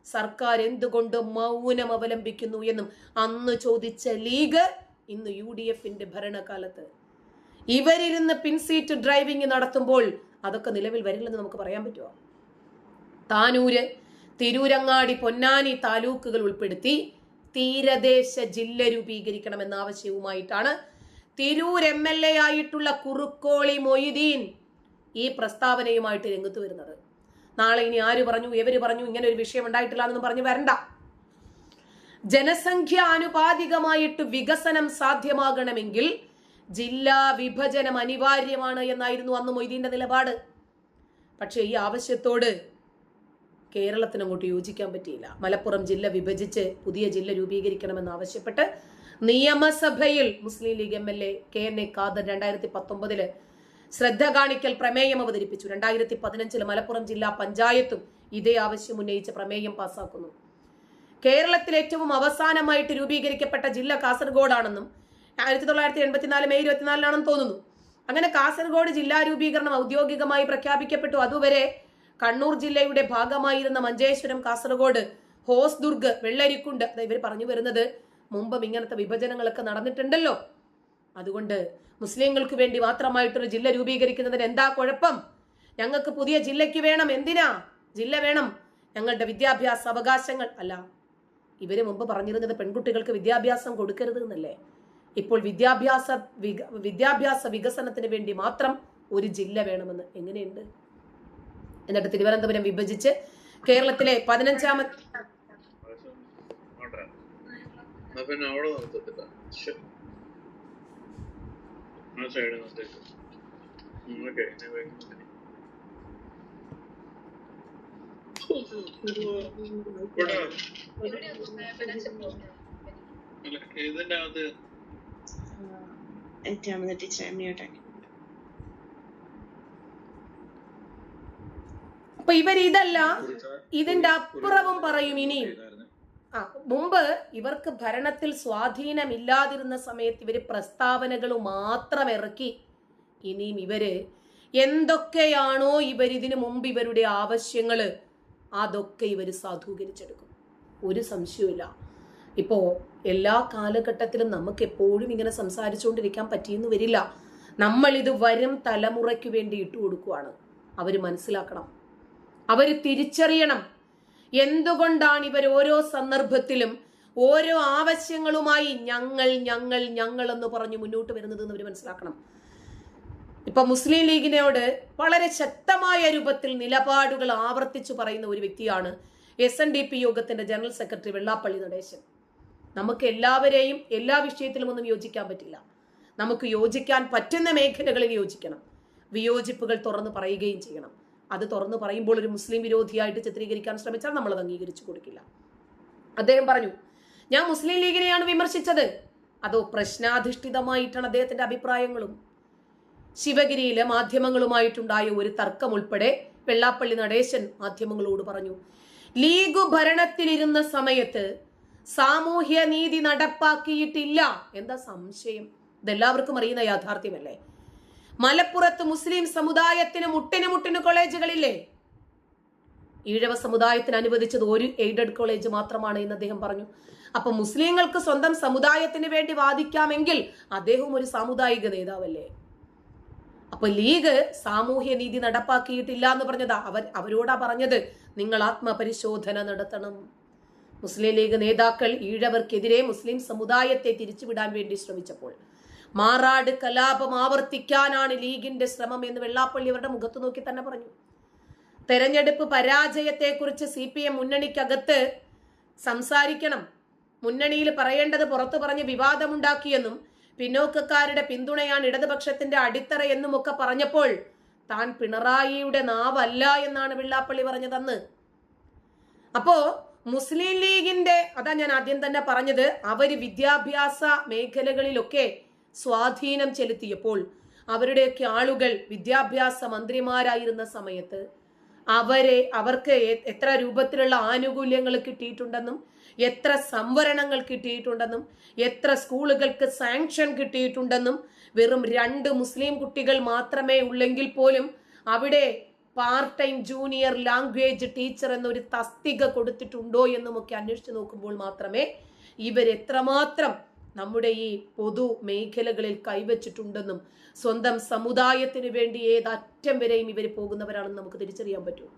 സർക്കാർ എന്തുകൊണ്ട് മൗനം അവലംബിക്കുന്നു എന്നും അന്ന് ചോദിച്ച ലീഗ് ഇന്ന് UDFന്റെ ഭരണകാലത്ത് ഇവരിരുന്ന് പിൻസീറ്റ് ഡ്രൈവിംഗ് നടത്തുമ്പോൾ അതൊക്കെ നിലവിൽ വരില്ലെന്ന് നമുക്ക് പറയാൻ പറ്റുമോ? താനൂര്, തിരൂരങ്ങാടി, പൊന്നാനി താലൂക്കുകൾ ഉൾപ്പെടുത്തി തീരദേശ ജില്ല രൂപീകരിക്കണമെന്ന ആവശ്യവുമായിട്ടാണ് തിരൂർ MLA ആയിട്ടുള്ള കുറുക്കോളി മൊയ്തീൻ ഈ പ്രസ്താവനയുമായിട്ട് രംഗത്ത് വരുന്നത്. നാളെ ഇനി ആര് പറഞ്ഞു, എവര് പറഞ്ഞു, ഇങ്ങനെ ഒരു വിഷയം ഉണ്ടായിട്ടില്ല എന്നൊന്നും പറഞ്ഞു വരണ്ട. ജനസംഖ്യ ആനുപാതികമായിട്ട് വികസനം സാധ്യമാകണമെങ്കിൽ ജില്ലാ വിഭജനം അനിവാര്യമാണ് എന്നായിരുന്നു അന്ന് മൊയ്തീന്റെ നിലപാട്. പക്ഷെ ഈ ആവശ്യത്തോട് കേരളത്തിന് അങ്ങോട്ട് യോജിക്കാൻ പറ്റിയില്ല. മലപ്പുറം ജില്ല വിഭജിച്ച് പുതിയ ജില്ല രൂപീകരിക്കണമെന്ന് ആവശ്യപ്പെട്ട് നിയമസഭയിൽ മുസ്ലിം ലീഗ് MLA KNA ഖാദർ 2019 ശ്രദ്ധ കാണിക്കൽ പ്രമേയം അവതരിപ്പിച്ചു. 2015 മലപ്പുറം ജില്ലാ പഞ്ചായത്തും ഇതേ ആവശ്യം ഉന്നയിച്ച് പ്രമേയം പാസാക്കുന്നു. കേരളത്തിൽ ഏറ്റവും അവസാനമായിട്ട് രൂപീകരിക്കപ്പെട്ട ജില്ല കാസർഗോഡാണെന്നും 1984 മെയ് 24 തോന്നുന്നു. അങ്ങനെ കാസർഗോഡ് ജില്ലാ രൂപീകരണം ഔദ്യോഗികമായി പ്രഖ്യാപിക്കപ്പെട്ടു. അതുവരെ കണ്ണൂർ ജില്ലയുടെ ഭാഗമായിരുന്ന മഞ്ചേശ്വരം, കാസർഗോഡ്, ഹോസ്ദുർഗ്, വെള്ളരിക്കുണ്ട്, ഇവർ പറഞ്ഞു വരുന്നത് മുമ്പും ഇങ്ങനത്തെ വിഭജനങ്ങളൊക്കെ നടന്നിട്ടുണ്ടല്ലോ. അതുകൊണ്ട് മുസ്ലിങ്ങൾക്ക് വേണ്ടി മാത്രമായിട്ടൊരു ജില്ല രൂപീകരിക്കുന്നതിന് എന്താ കുഴപ്പം? ഞങ്ങൾക്ക് പുതിയ ജില്ലയ്ക്ക് വേണം. എന്തിനാ ജില്ല വേണം? ഞങ്ങളുടെ വിദ്യാഭ്യാസ അവകാശങ്ങൾ അല്ല. ഇവര് മുമ്പ് പറഞ്ഞിരുന്നത് പെൺകുട്ടികൾക്ക് വിദ്യാഭ്യാസം കൊടുക്കരുത് എന്നല്ലേ. ഇപ്പോൾ വിദ്യാഭ്യാസ വികസനത്തിന് വേണ്ടി മാത്രം ഒരു ജില്ല വേണമെന്ന് എങ്ങനെയുണ്ട്? എന്നിട്ട് തിരുവനന്തപുരം വിഭജിച്ച് കേരളത്തിലെ 15ാമത്തെ അപ്പൊ ഇവരിതല്ല, ഇതിന്റെ അപ്പുറവും പറയും. ഇനിയും മുമ്പ് ഇവർക്ക് ഭരണത്തിൽ സ്വാധീനമില്ലാതിരുന്ന സമയത്ത് ഇവര് പ്രസ്താവനകൾ മാത്രം ഇറക്കി. ഇനിയും ഇവര് എന്തൊക്കെയാണോ ഇവരിതിനു മുമ്പ് ഇവരുടെ ആവശ്യങ്ങള് അതൊക്കെ ഇവര് സാധൂകരിച്ചെടുക്കും. ഒരു സംശയമില്ല. ഇപ്പോ എല്ലാ കാലഘട്ടത്തിലും നമുക്ക് എപ്പോഴും ഇങ്ങനെ സംസാരിച്ചുകൊണ്ടിരിക്കാൻ പറ്റിയെന്ന് വരില്ല. നമ്മൾ ഇത് വരും തലമുറയ്ക്ക് വേണ്ടി ഇട്ടുകൊടുക്കുവാണ്. അവര് മനസ്സിലാക്കണം, അവര് തിരിച്ചറിയണം എന്തുകൊണ്ടാണ് ഇവർ ഓരോ സന്ദർഭത്തിലും ഓരോ ആവശ്യങ്ങളുമായി ഞങ്ങൾ എന്ന് പറഞ്ഞു മുന്നോട്ട് വരുന്നത് എന്ന് അവർ മനസ്സിലാക്കണം. ഇപ്പൊ മുസ്ലിം ലീഗിനോട് വളരെ ശക്തമായ രൂപത്തിൽ നിലപാടുകൾ ആവർത്തിച്ചു പറയുന്ന ഒരു വ്യക്തിയാണ് SNDP യോഗത്തിന്റെ ജനറൽ സെക്രട്ടറി വെള്ളാപ്പള്ളി നടേശൻ. നമുക്ക് എല്ലാവരെയും എല്ലാ വിഷയത്തിലും ഒന്നും യോജിക്കാൻ പറ്റില്ല. നമുക്ക് യോജിക്കാൻ പറ്റുന്ന മേഖലകളിൽ യോജിക്കണം. വിയോജിപ്പുകൾ തുറന്നു പറയുകയും ചെയ്യണം. അത് തുറന്നു പറയുമ്പോൾ ഒരു മുസ്ലിം വിരോധിയായിട്ട് ചിത്രീകരിക്കാൻ ശ്രമിച്ചാൽ നമ്മൾ അത് അംഗീകരിച്ചു കൊടുക്കില്ല. അദ്ദേഹം പറഞ്ഞു, ഞാൻ മുസ്ലിം ലീഗിനെയാണ് വിമർശിച്ചത്. അതോ പ്രശ്നാധിഷ്ഠിതമായിട്ടാണ് അദ്ദേഹത്തിന്റെ അഭിപ്രായങ്ങളും. ശിവഗിരിയിലെ മാധ്യമങ്ങളുമായിട്ടുണ്ടായ ഒരു തർക്കം ഉൾപ്പെടെ വെള്ളാപ്പള്ളി നടേശൻ മാധ്യമങ്ങളോട് പറഞ്ഞു, ലീഗ് ഭരണത്തിലിരുന്ന സമയത്ത് സാമൂഹ്യ നീതി നടപ്പാക്കിയിട്ടില്ല. എന്താ സംശയം? ഇതെല്ലാവർക്കും അറിയുന്ന യാഥാർത്ഥ്യമല്ലേ. മലപ്പുറത്ത് മുസ്ലിം സമുദായത്തിന് മുട്ടിന് കോളേജുകളില്ലേ? ഈഴവ സമുദായത്തിന് അനുവദിച്ചത് ഒരു എയ്ഡഡ് കോളേജ് മാത്രമാണ് എന്ന് അദ്ദേഹം പറഞ്ഞു. അപ്പൊ മുസ്ലിങ്ങൾക്ക് സ്വന്തം സമുദായത്തിന് വേണ്ടി വാദിക്കാമെങ്കിൽ അദ്ദേഹം ഒരു സാമുദായിക നേതാവല്ലേ? അപ്പൊ ലീഗ് സാമൂഹ്യ നീതി നടപ്പാക്കിയിട്ടില്ല എന്ന് പറഞ്ഞതാ. അവരോടാ പറഞ്ഞത്, നിങ്ങൾ ആത്മപരിശോധന നടത്തണം. മുസ്ലിം ലീഗ് നേതാക്കൾ ഈഴവർക്കെതിരെ മുസ്ലിം സമുദായത്തെ തിരിച്ചുവിടാൻ വേണ്ടി ശ്രമിച്ചപ്പോൾ മാറാട് കലാപം ആവർത്തിക്കാനാണ് ലീഗിന്റെ ശ്രമം എന്ന് വെള്ളാപ്പള്ളി അവരുടെ മുഖത്ത് നോക്കി തന്നെ പറഞ്ഞു. തെരഞ്ഞെടുപ്പ് പരാജയത്തെക്കുറിച്ച് CPM മുന്നണിക്കകത്ത് സംസാരിക്കണം. മുന്നണിയിൽ പറയേണ്ടത് പുറത്തു പറഞ്ഞ് വിവാദമുണ്ടാക്കിയെന്നും പിന്നോക്കക്കാരുടെ പിന്തുണയാണ് ഇടതുപക്ഷത്തിന്റെ അടിത്തറ എന്നുമൊക്കെ പറഞ്ഞപ്പോൾ താൻ പിണറായിയുടെ നാവല്ല എന്നാണ് വെള്ളാപ്പള്ളി പറഞ്ഞതെന്ന്. അപ്പോ മുസ്ലിം ലീഗിന്റെ, അതാ ഞാൻ ആദ്യം തന്നെ പറഞ്ഞത്, അവര് വിദ്യാഭ്യാസ മേഖലകളിലൊക്കെ സ്വാധീനം ചെലുത്തിയപ്പോൾ അവരുടെയൊക്കെ ആളുകൾ വിദ്യാഭ്യാസ മന്ത്രിമാരായിരുന്ന സമയത്ത് അവർക്ക് എത്ര രൂപത്തിലുള്ള ആനുകൂല്യങ്ങൾ കിട്ടിയിട്ടുണ്ടെന്നും എത്ര സംവരണങ്ങൾ കിട്ടിയിട്ടുണ്ടെന്നും എത്ര സ്കൂളുകൾക്ക് സാങ്ഷൻ കിട്ടിയിട്ടുണ്ടെന്നും വെറും 2 മുസ്ലിം കുട്ടികൾ മാത്രമേ ഉള്ളെങ്കിൽ പോലും അവിടെ part time junior language teacher എന്നൊരു തസ്തിക കൊടുത്തിട്ടുണ്ടോ എന്നുമൊക്കെ അന്വേഷിച്ച് നോക്കുമ്പോൾ മാത്രമേ ഇവരെത്രമാത്രം നമ്മുടെ ഈ പൊതു മേഖലകളിൽ കൈവച്ചിട്ടുണ്ടെന്നും സ്വന്തം സമുദായത്തിന് വേണ്ടി ഏതറ്റം വരെയും ഇവർ പോകുന്നവരാണെന്ന് നമുക്ക് തിരിച്ചറിയാൻ പറ്റും.